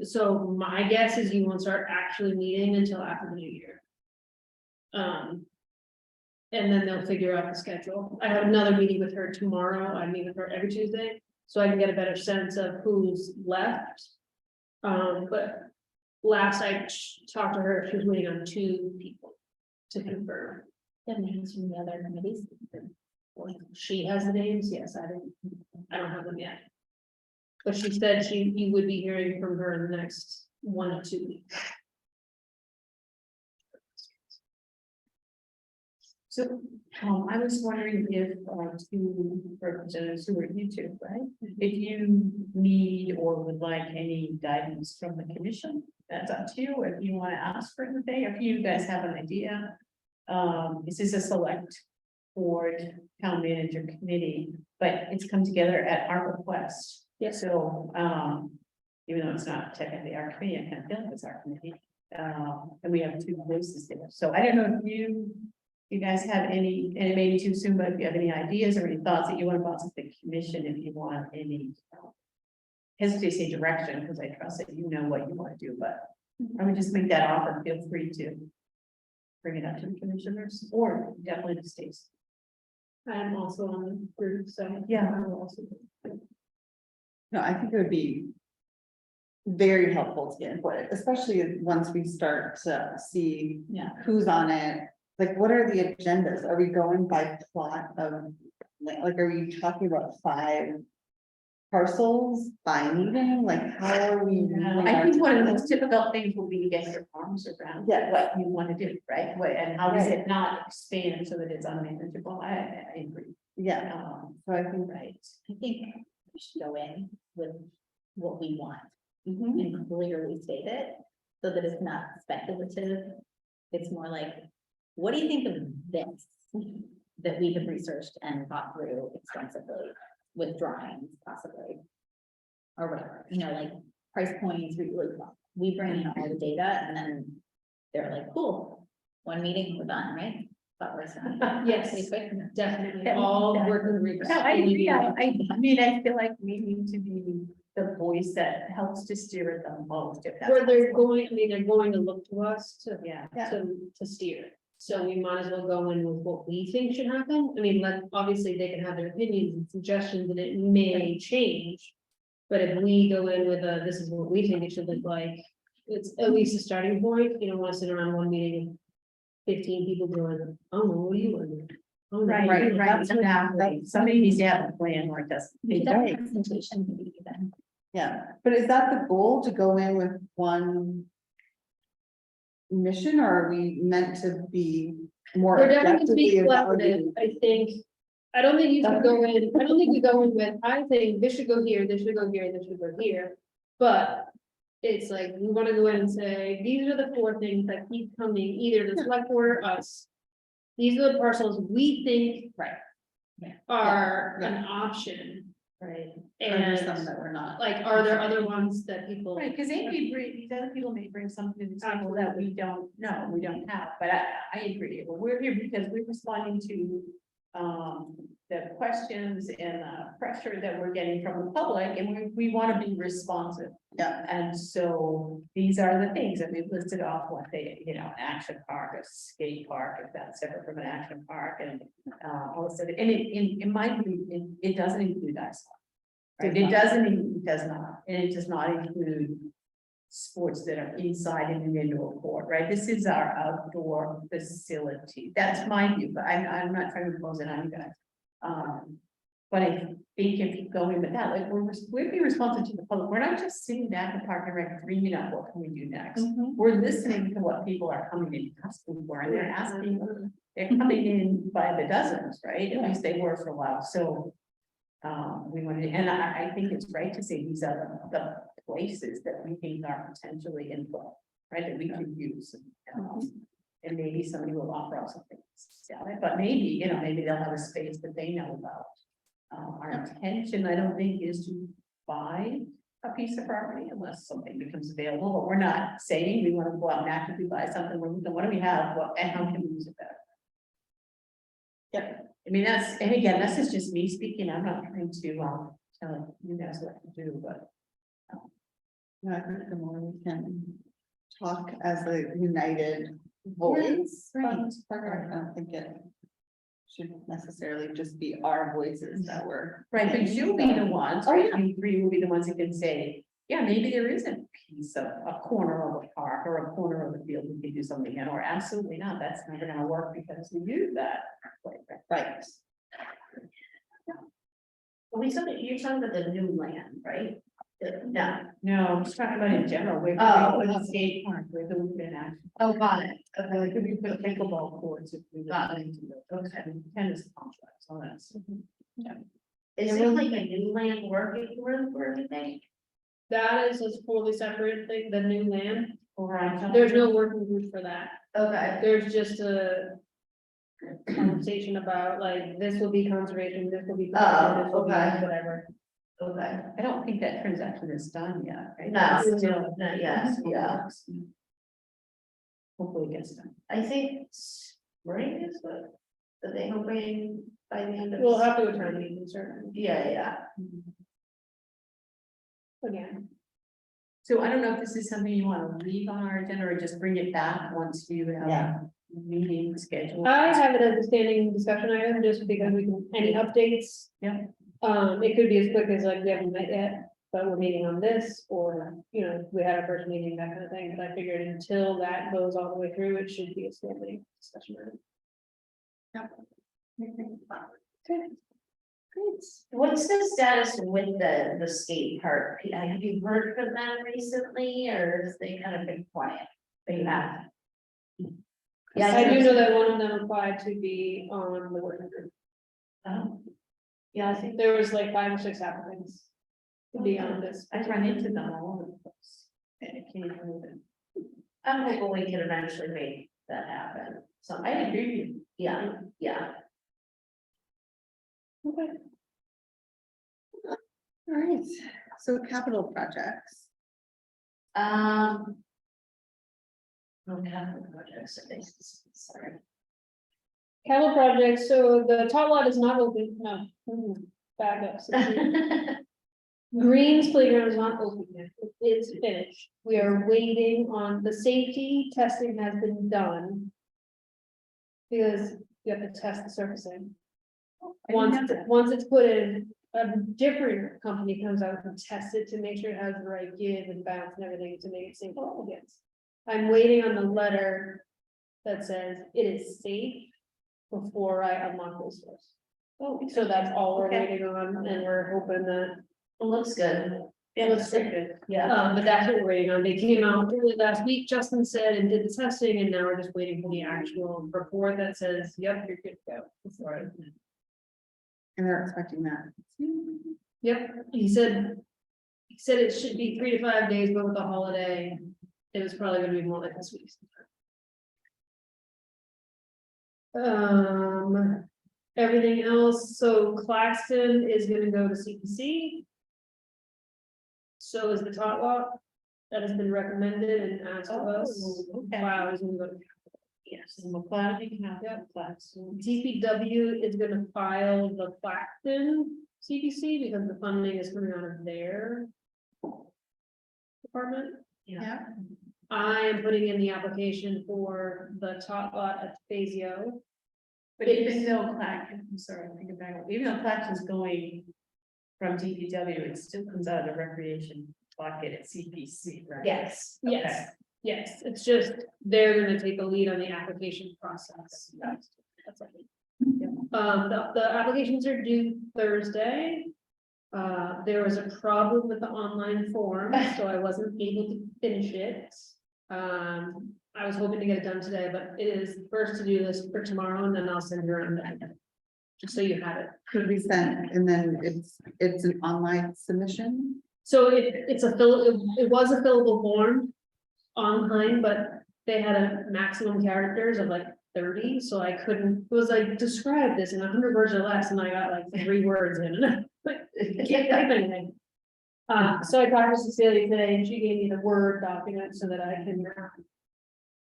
So my guess is you won't start actually meeting until after the new year. And then they'll figure out the schedule. I have another meeting with her tomorrow, I meet with her every Tuesday, so I can get a better sense of who's left. But last I talked to her, she was waiting on 2 people to confirm. Get names from the other committees. She has the names, yes, I don't have them yet. But she said you would be hearing from her in the next 1 to 2 weeks. So, I was wondering if, 2 representatives who are YouTube, right? If you need or would like any guidance from the commission, that's up to you. If you want to ask for anything, if you guys have an idea. This is a select board, town manager committee, but it's come together at our request. Yes. So, even though it's not technically our committee, I kind of feel like it's our committee. And we have 2 voices there. So I don't know if you you guys have any, and it may be too soon, but if you have any ideas or any thoughts that you want to bounce to the commission, if you want any. Hesitate to say direction, because I trust that you know what you want to do, but I would just make that offer, feel free to. Bring it up to the commissioners, or definitely the states. I'm also on the group, so. Yeah. I will also- No, I think it would be very helpful to get input, especially once we start to see Yeah. who's on it. Like, what are the agendas? Are we going by plot of, like, are we talking about 5 parcels by meeting? Like, how are we? I think one of the most difficult things will be to get your arms around Yeah. what you want to do, right? What, and how does it not expand so that it's unmanageable? I agree. Yeah, so I think, Right. I think we should go in with what we want mhm, and clearly state it, so that it's not speculative. It's more like, what do you think of this? That we have researched and thought through extensively with drawings possibly. Or whatever, you know, like price points, we bring in all the data and then they're like, cool, one meeting, we're done, right? But we're done. Yes. Pretty quick. Definitely, That- all that- working groups. No, I need to agree. be- I mean, I feel like we need to be the voice that helps to steer it the most. If that's Where they're possible. going, I mean, they're going to look to us to, Yeah. to steer. So we might as well go in with what we think should happen. I mean, like, obviously, they can have their opinions and suggestions, and it may change. But if we go in with this is what we think it should look like, it's at least a starting point. You don't want to sit around one meeting and 15 people going, oh, no, what do you want to do? Oh, no, Right, what do you right, want to do?" exactly. Somebody needs to have a plan or it doesn't. Maybe It that doesn't. presentation maybe then. yeah, but is that the goal, to go in with one mission, or are we meant to be more? We're definitely to be objectively collaborative, evaluating? I think. I don't think you should go in, I don't think we go in with, I think this should go here, this should go here, this should go here. But it's like, we wanna go in and say, these are the 4 things that keep coming, either the select board or us. These are the parcels we think. Right. Yeah. Are Yeah. an option, Right, Or there's some and that we're not. like, are there other ones that people? right, because they may bring, these other people may bring something to the table that we don't know, we don't have, but I agree. Well, we're here because we're responding to. The questions and pressure that we're getting from the public, and we want to be responsive. Yeah. And so these are the things that we've listed off, what they, you know, an action park, a skate park, if that's separate from an action park, and all of a sudden, and it might be, it doesn't include ice. Right, it does not, and it does not include sports that are inside in an indoor court, right? This is our outdoor facility. That's my view, but I'm not trying to impose it on you guys. But I think if you go in with that, like, we're being responsive to the public. We're not just sitting back in Park and Rec dreaming up what can we do next. Mhm. We're listening to what people are coming in asking for, and they're coming in by the dozens, right? At least they were for a while, so. We wanted, and I think it's right to say these are the places that we think are potentially input, right, that we can use. And maybe somebody will offer us something, but maybe, you know, maybe they'll have a space that they know about. Our intention, I don't think, is to buy a piece of property unless something becomes available, but we're not saying we want to go out and actively buy something. What do we have, and how can we use it better? Yep, I mean, and again, this is just me speaking, I'm not trying to, tell you guys what to do, but. No, I think the more we can talk as a united voice. right. I don't think it should necessarily just be our voices that were. Right, but you'll be the ones, Oh, right, yeah. you three will be the ones that can say, yeah, maybe there is a piece of, a corner of a park or a corner of the field, we could do something in, or absolutely not, that's never gonna work because we use that. Right. Lisa, you're talking about the new land, right? No, No, I'm just talking about in general, we're Oh. going to skate park, we're going to action. oh, got it, Okay, like, could we put pickleball courts if we. Got it. Okay, tennis complex, all that. stuff. is it like a new land working for everything? That is a totally separate thing, the new land. Or I. There's no working group for that. Okay, There's just a conversation about like, this will be conservation, this will be. Oh, this will be okay. Whatever. okay, I don't think that transaction is done yet, right? No, It's still- not yet, yeah. Hopefully it gets done. I think spring is what? Are they hoping by the end of? We'll have to attend the meeting, certainly, Yeah. again. So I don't know if this is something you want to leave on our agenda or just bring it back once you have a meeting scheduled. I have it as a standing discussion item, just because we can, any updates. Yeah. It could be as quick as like, we haven't met yet, but we're meeting on this, or, you know, we had our first meeting, that kind of thing, but I figured until that goes all the way through, it should be a standing discussion item. What's the status with the skate park? Have you heard from them recently, or has they kind of been quiet? They have. Yeah, I do know that one of them applied to be on the working group. Oh. Yeah, I think There was like 5 or 6 applicants to be on this. I run into them all over the place. And I can't believe it. I'm hoping we can eventually make that happen. So I agree with you. Yeah, yeah. Okay. All right, so capital projects. No capital projects, I think, sorry. Capital projects, so the top lot is not open, no, back up. Greens playground is not open yet, it is finished. We are waiting on, the safety testing has been done. Because you have to test the surfacing. Once it's put in, a different company comes out and tests it to make sure it has the right give and bounce and everything to make it safe for all kids. I'm waiting on the letter that says it is safe before I unlock those doors. Oh, so that's all we're Okay. waiting on, and we're hoping that. It looks good. It looks pretty good. Yeah. But that's what we're waiting on. They came out early last week, Justin said, and did the testing, and now we're just waiting for the actual report that says, yep, you're good to go. Before And they're expecting that. Yep, he said it should be 3 to 5 days, but with the holiday, it was probably gonna be more like this week. Everything else, so Claxton is gonna go to CPC. So is the tot lot, that has been recommended and asked of us. okay. Wow, is gonna go to Yes, and McLeod, you can have Yep. that class. DPW is gonna file the Claxton CPC because the funding is coming out of their department. Yeah. I am putting in the application for the top lot at Fazio. But even though Clacton, I'm sorry, I'm thinking back, even though Clacton's going from DPW, it still comes out of the recreation bucket at CPC, right? Yes. Yes, yes, it's just, they're gonna take the lead on the application process. That's what I mean. The applications are due Thursday. There was a problem with the online form, so I wasn't able to finish it. I was hoping to get it done today, but it is first to do list for tomorrow, and then I'll send you around that. Just so you have it. Could be sent, and then it's an online submission. So it was a fillable form online, but they had a maximum characters of like 30, so I couldn't, it was like, describe this in 100 words or less, and I got like 3 words in, and I can't type anything. So I talked to Cecilia today, and she gave me the Word document so that I can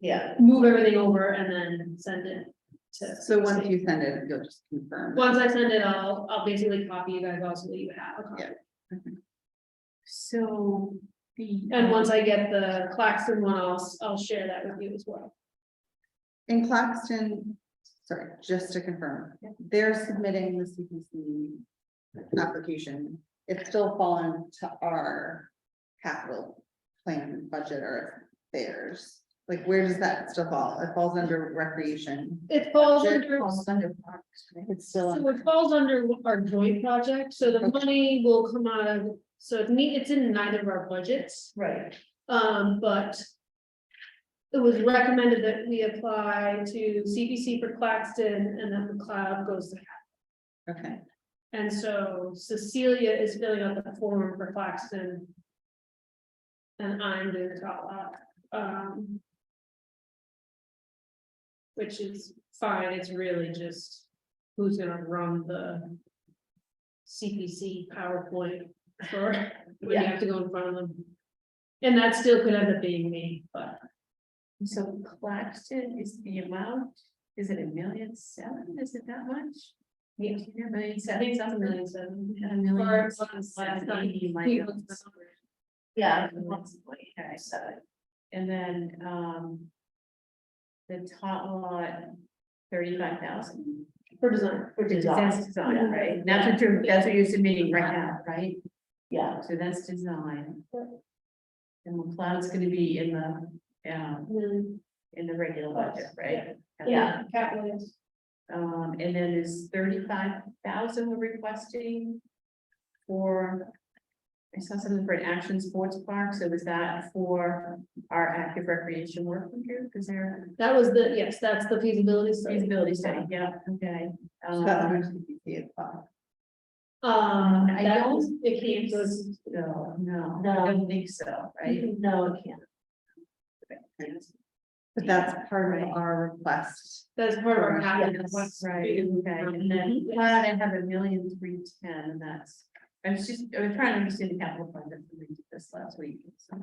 Yeah, move everything over and then send it to. So once you send it, you'll just confirm. Once I send it, I'll basically copy you guys also that you have a copy. Yeah. So the. And once I get the Claxton one, I'll share that with you as well. In Claxton, sorry, just to confirm, they're submitting the CPC application. It's still fallen to our capital plan budget or theirs. Like, where does that still fall? It falls under recreation. It falls Budget under. falls under parks, right? It's still. So it falls under our joint project, so the money will come out of, so it's in neither of our budgets, right. but. It was recommended that we apply to CPC for Claxton and then the cloud goes to. Okay, And so Cecilia is filling out the form for Claxton. And I'm doing the top lot, which is fine, it's really just who's gonna run the CPC PowerPoint for when you have to go in front of them. And that still could end up being me, but So Claxton is the amount Is it 1,000,007? Is it that much? Yes. Yeah, 1,000,007. I think that's 1,000,007. A million Or seven, last seven, time, 80, my he goodness. looked this over. Yeah. Okay, so, and then, the top lot, 35,000. For design. For design, That's design, right? That's what you're submitting right now, right? yeah, So that's design. And McLeod's gonna be in the regular budget, right? Yeah. Cat Williams. And then is 35,000 we're requesting for. I saw something for an action sports park, so is that for our active recreation working group, is there That was the, yes, that's the feasibility a study. feasibility study, yeah, okay. So that's what CPC is for. I That don't was, it think came to us. No, No. I don't think so, right? no, it can't. But that's part of our request. That's part of our Yes, capital. Right, okay, and then, I have 1,310,000, and that's, I was trying to understand the capital project, we did this last week. so.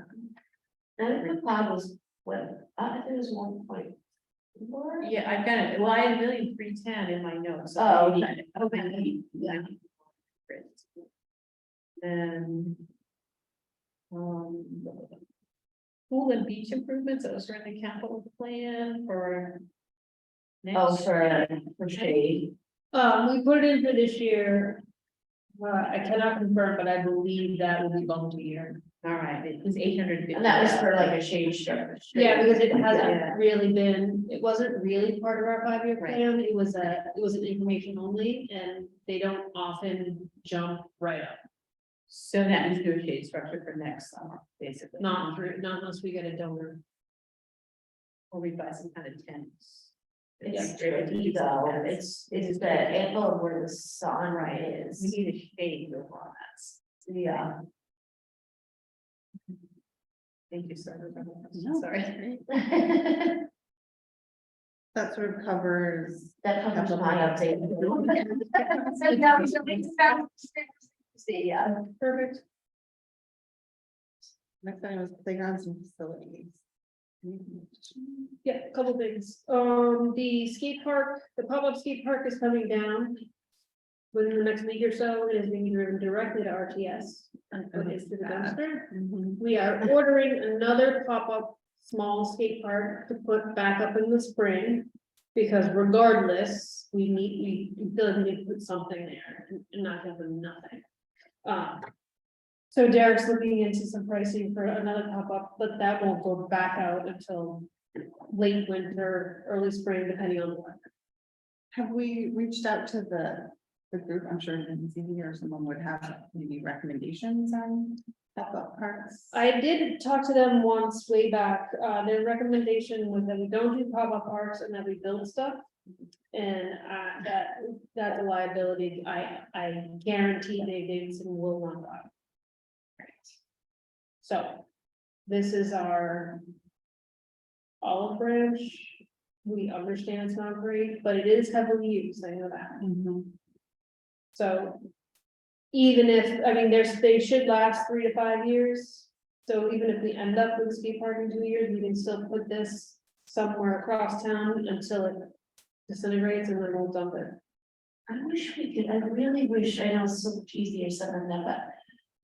And the cloud was, what, I think it was 1.4. Yeah, I've got it, well, I had 1,310,000 in my notes. so Oh, maybe- okay. maybe- Yeah. Then. Pool and beach improvements, those are in the capital plan for. Oh, next for shade. We put it in for this year. I cannot confirm, but I believe that will be bumped a year. All right, it was 850. And that was for like a shade structure. Yeah, because it Yeah. hasn't really been, it wasn't really part of our 5-year Right. plan. It was an information only, and they don't often jump right up. So that is new shade structure for next summer, basically. Not unless we get a donor. Or we buy some kind of tents. It's tricky though, it's the angle of where the sunlight We is. need a shade over on that. Yeah. Thank you, sir. No. Sorry. That sort of covers, That covers my update. See, yeah. Perfect. next time was playgrounds and facilities. Yeah, a couple things. The skate park, the pop-up skate park is coming down. Within the next week or so, it is being driven directly to RTS and put into the dumpster. We are ordering another pop-up small skate park to put back up in the spring. Because regardless, we feel like we need to put something there and not give them nothing. So Derek's looking into some pricing for another pop-up, but that won't go back out until late winter, early spring, depending on the weather. Have we reached out to the group? I'm sure Lindsay or someone would have maybe recommendations on pop-up parks. I did talk to them once way back. Their recommendation was that we don't do pop-up parks and that we build stuff. And that's a liability. I guarantee Dave Davidson will not buy. So this is our olive branch. We understand it's not great, but it is heavily used. I know that. So even if, I mean, they should last 3 to 5 years. So even if we end up with a skate park in 2 years, we can still put this somewhere across town until it disintegrates and then we'll dump it. I wish we could, I really wish, I know it's so much easier said than that, but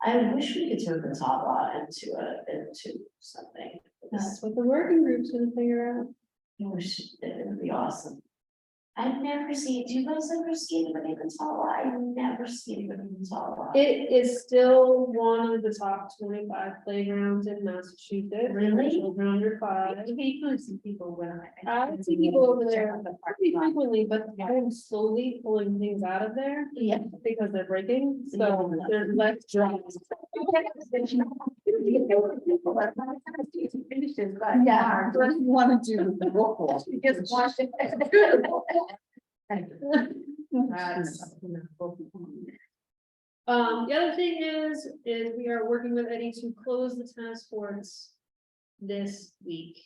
I wish we could turn the top lot into something. That's what the working group's gonna figure out. I wish it would be awesome. I've never seen, do you guys ever see anybody in the tall lot? I've never seen anybody in the tall lot. It is still one of the top 25 playgrounds in Massachusetts. for Really? Children under 5. I occasionally see people when I see people over there Check out the pretty parking lot. frequently, but I am slowly pulling things out of there Yeah. because they're breaking, so there's less drops. Finishes, but Yeah. What do you want to do with the roll call? Just watch it. The other thing is we are working with Eddie to close the tennis courts this week.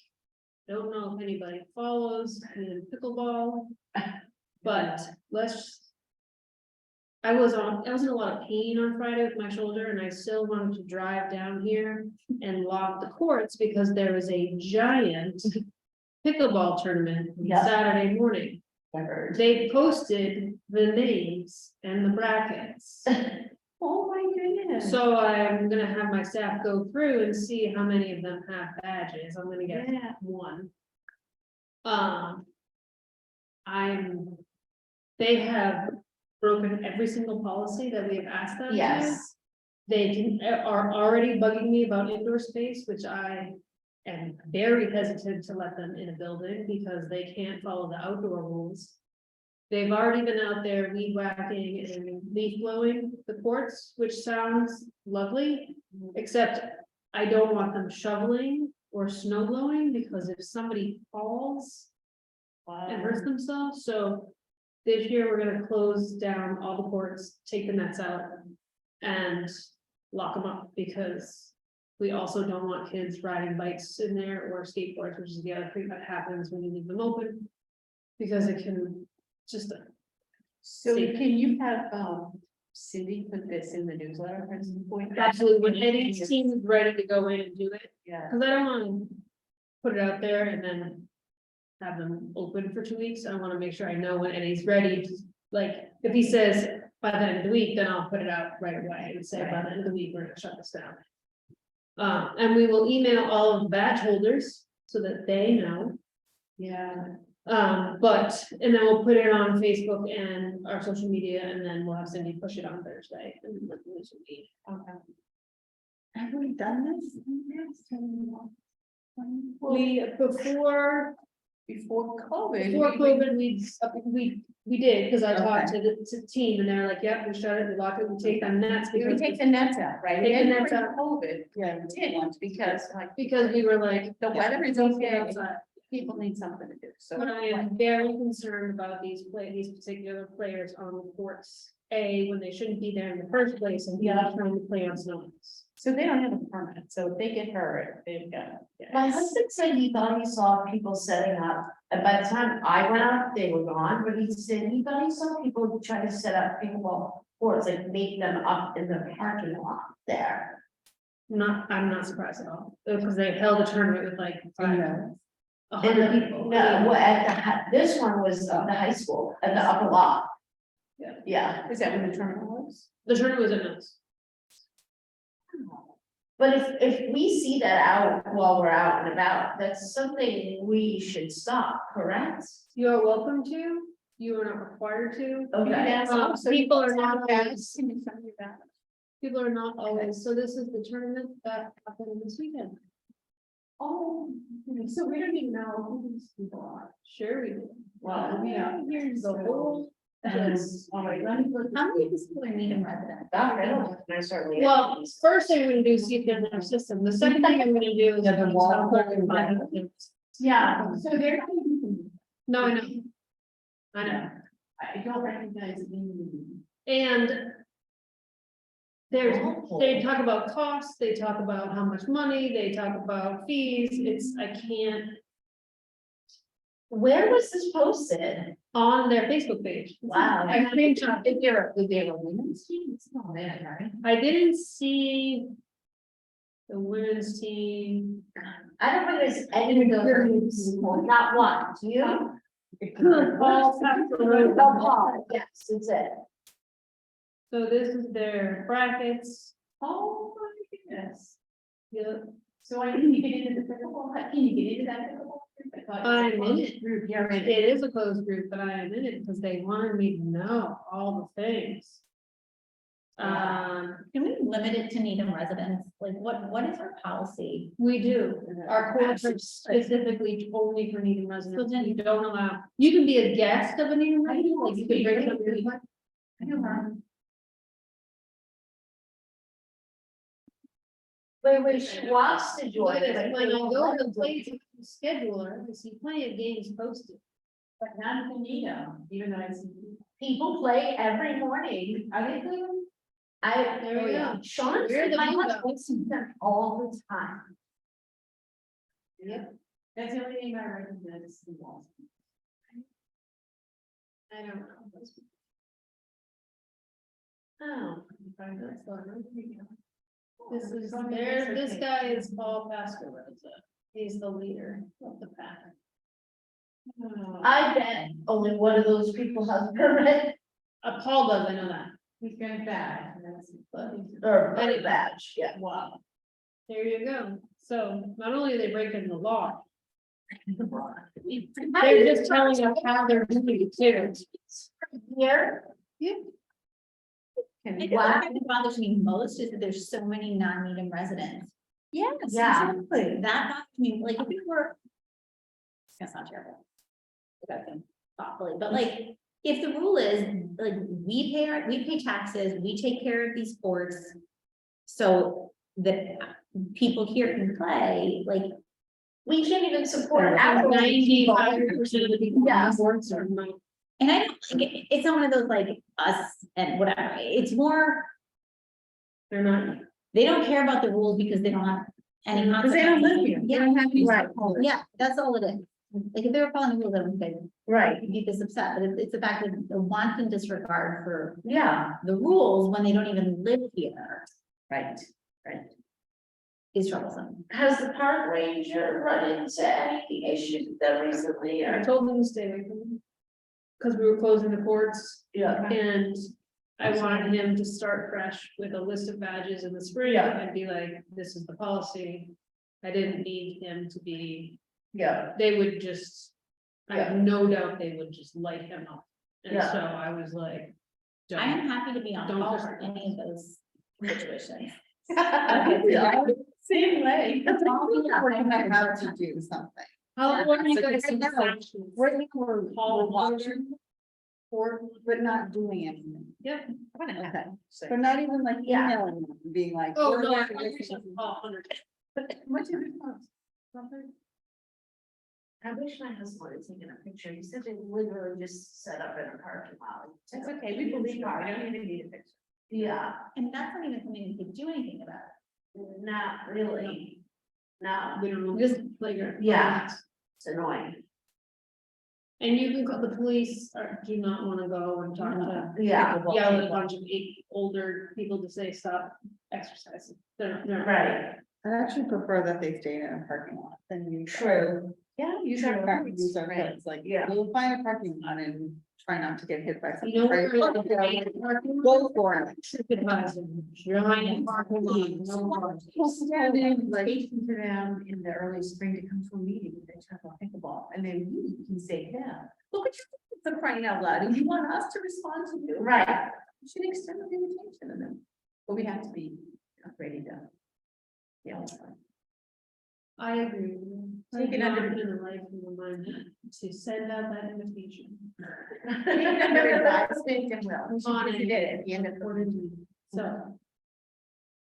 Don't know if anybody follows in pickleball, but I was in a lot of pain on Friday with my shoulder and I still wanted to drive down here and lock the courts because there is a giant pickleball tournament Yeah. Saturday morning. I heard. They posted the names and the brackets. Oh, my goodness. So I'm gonna have my staff go through and see how many of them have badges. I'm gonna get Yeah. one. They have broken every single policy that we have asked them to. Yes, Are already bugging me about indoor space, which I am very hesitant to let them in a building because they can't follow the outdoor rules. They've already been out there weed whacking and leaf blowing the courts, which sounds lovely, except I don't want them shoveling or snow blowing, because if somebody falls and hurts themselves, so this year we're gonna close down all the courts, take the nets out and lock them up, because we also don't want kids riding bikes in there or skateboards, which is the other thing that happens when you leave them open. Because it can just, So can you have, Cindy put this in the newsletter at some point? absolutely, when Eddie's team is ready to go in and do it, Yeah. because I don't want to put it out there and then have them open for 2 weeks. I want to make sure I know when Eddie's ready, like, if he says by the end of the week, then I'll put it out right away and say by the end of the week, we're gonna shut this down. And we will email all of the badge holders so that they know. Yeah. And then we'll put it on Facebook and our social media, and then we'll have Cindy push it on Thursday. And then this will be- Okay. Have we done this? We, Before COVID. before COVID, we did, because I talked Okay. to the team, and they're like, yep, we shut it, we lock it, we take the nets, We would because, take the nets out, right? Take the And nets during out. COVID, yeah, we didn't, because like, because we were like. the weather is "Don't get okay, outside." people need something to do, so. But I am very concerned about these particular players on the courts. When they shouldn't be there in the first place, and Yeah. trying to play on snow. So they don't have a permit, so if they get hurt, they've got. my husband said he thought he saw people setting up, and by the time I went out, they were gone, but he said he thought he saw people try to set up pickleball courts, like make them up in the parking lot there. I'm not surprised at all, because they held a tournament with like Yeah. 100 people. No, well, this one was the high school, at the upper lot. Yeah. Yeah, Is that when the tournament was? The tournament was in us. but if we see that out while we're out and about, that's something we should stop, correct? You are welcome to, you are not required to. Okay. People are not always, Can you tell me that? people are not always, so this is the tournament that happened this weekend. Oh, so we don't even know who these people are. Sure we did. Well, Yeah. Here's the whole. Yes. All right, let me look. How many people are Needham residents? I don't know, I certainly. Well, first thing I'm gonna do is see if they're in our system. The second thing I'm gonna do is. Yeah, the wall. Yeah, so they're. No, I know. I know. I don't recognize any. And they talk about costs, they talk about how much money, they talk about fees, I can't, Where was this posted? on their Facebook page. Wow. I screenshot. Is there a women's team? It's not there, right? I didn't see the women's team. I don't think there's any of those, not one, do you? Paul Pastoral. Oh, Paul, yes, it's it. So this is their brackets. Oh, my goodness. Yeah, So I can get into the pickleball, can you get into that pickleball? I thought I'm it in was a it. Group, you're in it it. is a closed group, but I am in it because they wanted me to know all the things. Can we limit it to Needham residents? Like, what is our policy? We do. Our courts are specifically only for Needham residents. then- You don't allow, you can be a guest of a Needham resident, like you can bring somebody. Wait, she wants to join. When but I go to the place scheduler, I see plenty of games posted. But not if you need them, even though it's. People play every morning. Are they playing? There we go. Sean, You're the my bingo. husband sees them all the time. Yep. That's the only name I recognize is the walls. I don't know. Oh, This is, this guy is Paul Pastor, he's the leader of the pack. I bet only one of those people has a permit Paul does, I know that. He's got that. or a badge, yeah. Wow. There you go. So not only are they breaking the law, they're just telling us how they're doing it too. Here, I think what bothers me most is that there's so many non-Needham residents. Yes, Yeah. exactly. That bothers me, like, if we were. That's not terrible. That's thoughtfully, but like, if the rule is, like, we pay taxes, we take care of these sports. So that people here can play, like, we can't even support our 95% of the people Yeah. on boards are not. and I don't, like, it's not one of those like us and whatever, it's more, They're not. they don't care about the rules because they don't have any. Because they don't live here. consequences. They Yeah, don't have these Right. stakeholders. yeah, that's all it is. Like, if they were following the rules, I wouldn't Right, be this upset, but it's the fact that the wanton disregard for yeah, the rules when they don't even live here Right, right. is troublesome. has the park ranger run into any issues with them recently, I or? told them to stay away from them. Cause we were closing the courts Yeah, and I wanted him to start fresh with a list of badges in the spring. Yeah. I'd be like, this is the policy. I didn't need him to be, yeah, they would just, I Yeah. have no doubt they would just light him up. And Yeah. so I was like. I am happy to be on Don't call push for it. any of those situations. Same way. We're gonna have to do something. How long are you So guys? right now, Right now, we're watching, but not doing anything. Yeah. Okay, but not even like Yeah. emailing them, being like. Oh, we're no, I working think this it's and- 100. What's your response? Something? I wish my husband had taken a picture, he said they literally just set up in a parking lot. That's okay, we believe you, I don't even need a picture. Yeah, And that's not even something you could do anything about. not really, no, We don't know. Just Playground. Yeah. it's annoying, And you can call the police, or do not wanna go and talk to, yeah, yell at a bunch of older people to say, stop exercising. They're. right, I actually prefer that they stay in a parking lot than you. true, Yeah, you Use should. our, use our Right. kids, like, Yeah. you'll find a parking lot and try not to get hit by You know something. where? right? Go for it. TripAdvisor, giant parking lot, no cars. Invitation to them in the early spring to come to a meeting, they talk about pickleball, and then we can say, yeah, look at you, for crying out loud, and you want us to respond to you. right, You should extend the invitation to them, but we have to be ready to. Yeah. I agree. with you. Take it Not under- in the life of the mind to send out that invitation. We did it at the end of the. So.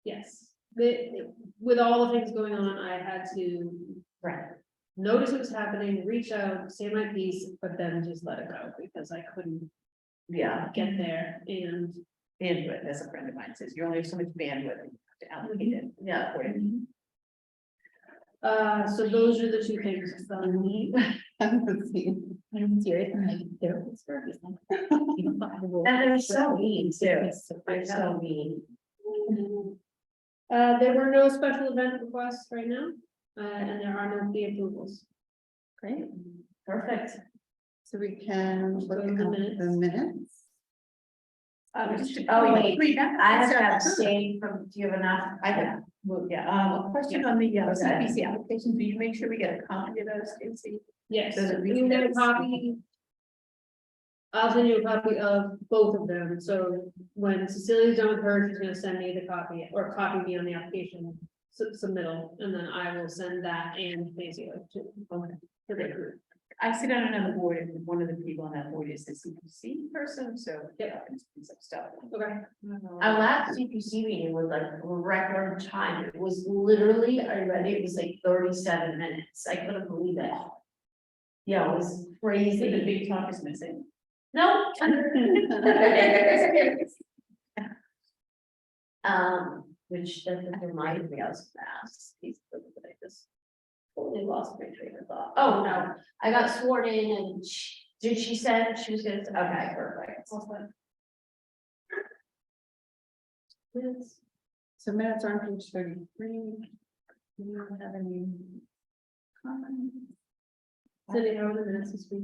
Yes, with all the things going on, I had to Right. notice it was happening, reach out, say my piece, but then just let it go because I couldn't yeah, get there and. Bandwidth, as a friend of mine says, you only have so much bandwidth to allocate it. yeah. So those are the two things. Let's see. I'm serious, I'm like, they're Pittsburgh. You don't follow the rules. And they're so mean too, It's so they're so mean. There were no special event requests right now, and there are no fee approvals. Great, Perfect. so we can look Go to at the the minutes. minutes. Oh, wait, I have to have abstain from, do you have enough? I have, well, yeah, a question on the CPC application, do you make sure we get a copy of those, Stacy? Yes, So that we you can get a get- copy. I'll send you a copy of both of them, so when Cecilia's done with her, she's gonna send me the copy, or copy me on the application submittal, and then I will send that and Fazio to the group. I sit on another board, and one of the people on that board is the CPC person, so. Yeah. it's some stuff. Okay. Our last CPC meeting was like record time, it was literally, I read it was like 37 minutes, I couldn't believe it. Yeah, it was The crazy. big talk is missing. No. Which doesn't remind me, I was fast. I just totally lost my train of thought. Oh, no, I got sworn in and did she said she was gonna, okay, perfect. So minutes are on page 33. Do you have any comments? Cindy, how are the minutes this week?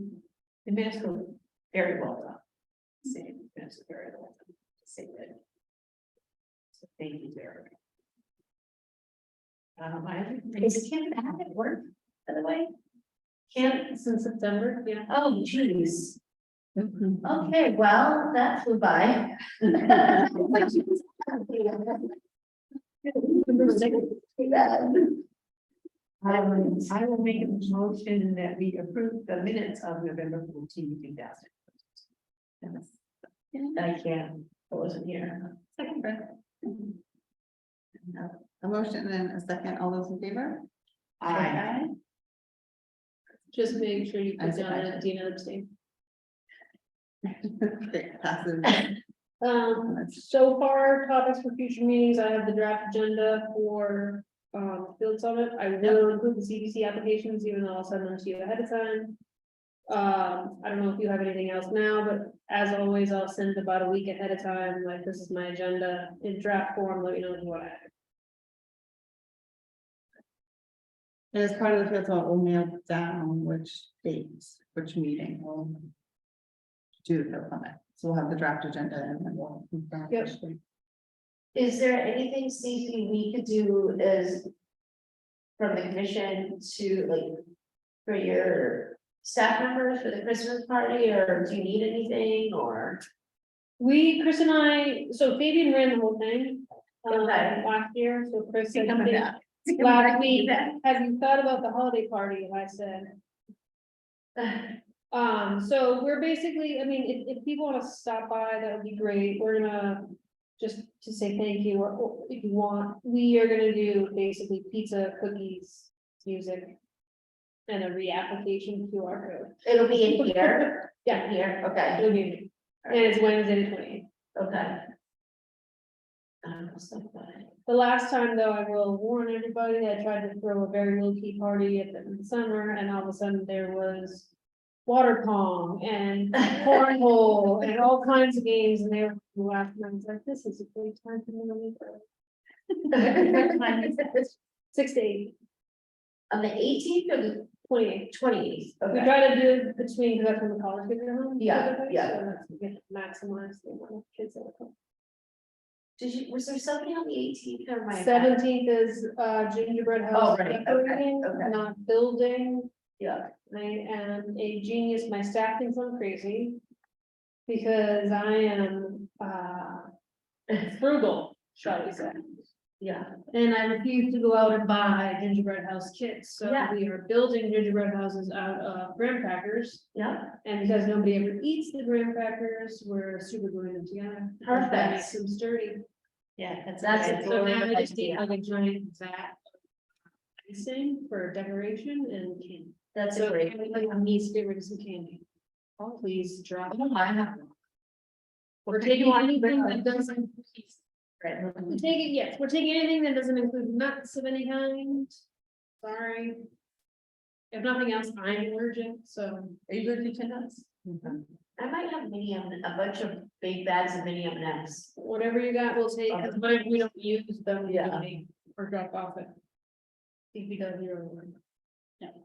The minutes were very well done. Same, minutes were very well done. Say that. So thank you very much. Is Kim back at work, by the way? Kim, Since September, yeah. oh geez, okay, well, that flew by. Too bad. I will make a motion that we approve the minutes of November 14, 2000. I can't, I wasn't here. Second, Fred. A motion and a second, all those in favor? Aye. Just make sure you I put said down aye. that Dina abstained. Great, passes. So far, topics for future meetings, I have the draft agenda for, Field Summit. I will include the CBC applications, even though I'll send them to you ahead of time. I don't know if you have anything else now, but as always, I'll send about a week ahead of time, like this is my agenda in draft form, let me know if you want to add. And as part of the field, so we'll nail down which dates, which meeting we'll do the field summit. So we'll have the draft agenda and then we'll. confirm Yep. which date. Is there anything, Stacey, we could do as from the commission to like for your staff members for the Christmas party, or do you need anything, or? Chris and I, so Fabian ran the whole thing, Okay. last year, so Chris said, Coming back. last week, have you thought about the holiday party? And I said, so we're basically, I mean, if people wanna stop by, that would be great, we're gonna. Just to say thank you, or if you want, we are gonna do basically pizza, cookies, music. And a reapplication QR code. It'll be in here, Yeah, here, okay, it'll be, and it's Wednesday the 28th. okay. The last time though, I will warn everybody, I tried to throw a very low key party in the summer and all of a sudden there was. Water pong and cornhole and all kinds of games and they were laughing. I was like, this is a great time for me to leave early." 6 to 8, On the 18th or the 28th. 28th, We okay, try to do it between, because that's when the college kids are home. Yeah, typically, yeah. so that's- we get to maximize the amount of kids that will come. was there something on the 18th or my? 17th is gingerbread house Oh, right, okay, decorating, okay. not building. Yeah, I am a genius, my staff thinks I'm crazy. Because I am frugal, shall we say. yeah, And I refuse to go out and buy gingerbread house kits, so Yeah. we are building gingerbread houses out of graham crackers. yeah, And because nobody ever eats the graham crackers, we're super gluing them together. Perfect. That makes them sturdy. Yeah, that's. That's good. a So now good I just need idea. like a giant vat. of Icing for decoration and candy. that's a So great. everybody needs to get rid of some candy. Oh, please drop. Oh, I have. We're taking anything that doesn't. Right. We're taking, yes, we're taking anything that doesn't include nuts of any kind. Sorry. If nothing else, I'm allergic, so. Are you allergic to nuts? I might have a bunch of big bags of mini M&Ms. Whatever you got, we'll take, because we don't use them, Yeah. donate or drop off it. DPW or whatever.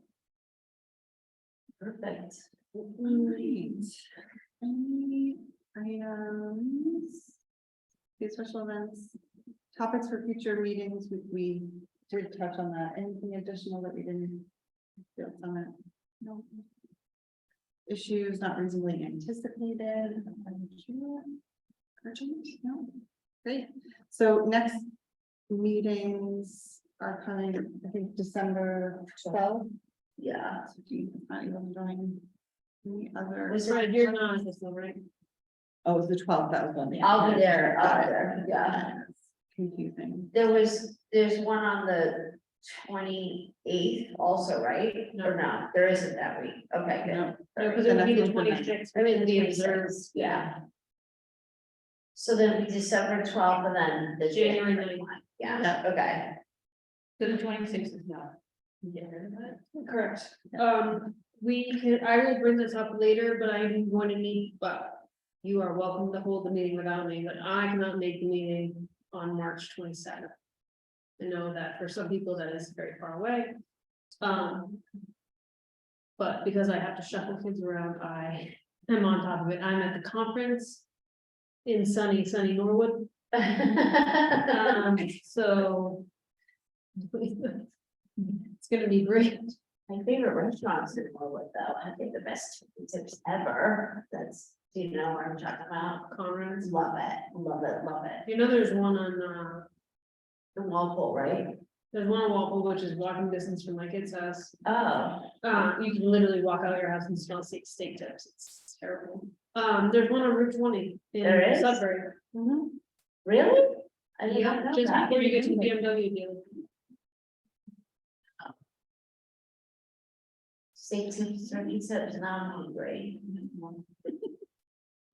Perfect. Right. Any items? These special events, topics for future meetings, we did touch on that. Anything additional that we didn't? Field summit? No. Issues not reasonably anticipated. Urgent, no. Great. So next meetings are coming, I think, December 12th. Yeah. So do you not even join any other? Was Right, you're not, this one, right? Oh, it was the 12th, that was on the. I'll be there, yeah. Confusing. There's one on the 28th also, right? Or no, there isn't that week. Okay, good. No, No, because it would be the 26th. I mean, the 26th. observes, yeah. So then it'll be December 12th and then the January January 9th. one. Yeah, okay. So the 26th is not. Correct. I will bring this up later, but I'm going to need, but you are welcome to hold the meeting without me, but I cannot make the meeting on March 27th. I know that for some people that is very far away. But because I have to shuffle kids around, I am on top of it. I'm at the conference in sunny Norwood. So it's gonna be great. My favorite restaurants in Norwood, though, I think the best tips ever, that's, do you know what I'm talking about? Conference. Love it, love it, love it. You know, there's one on, The Walpole, right? there's one on Walpole, which is walking distance from my kid's house. Oh, You can literally walk out of your house and smell steak tips. It's terrible. There's one on Route 20 in There is? Sudbury. Mhm. really? I did not Yeah, know just that. before you get to the BMW dealer. Stay tuned, certain tips, now I'm hungry.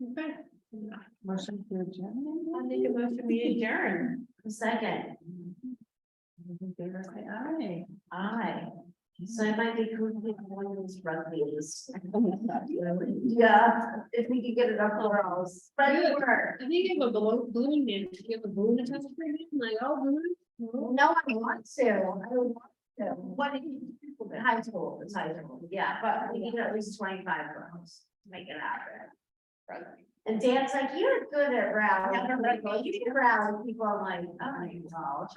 Okay. Motion to adjourn. I make a motion, we adjourn. Second, Those in favor say aye. aye. So I might be cooking one of these rugbies. Yeah, if we could get it up for us, spread the word. I think you have a balloon man. Do you have a balloon attached for him? Like, oh, balloon? No, I want to, I would want to, what do you, high school, it's high school, yeah, but we need at least 25 girls to make it happen. And Dan's like, you're good at rally, you can rally people, I'm like, oh, well, I'll try.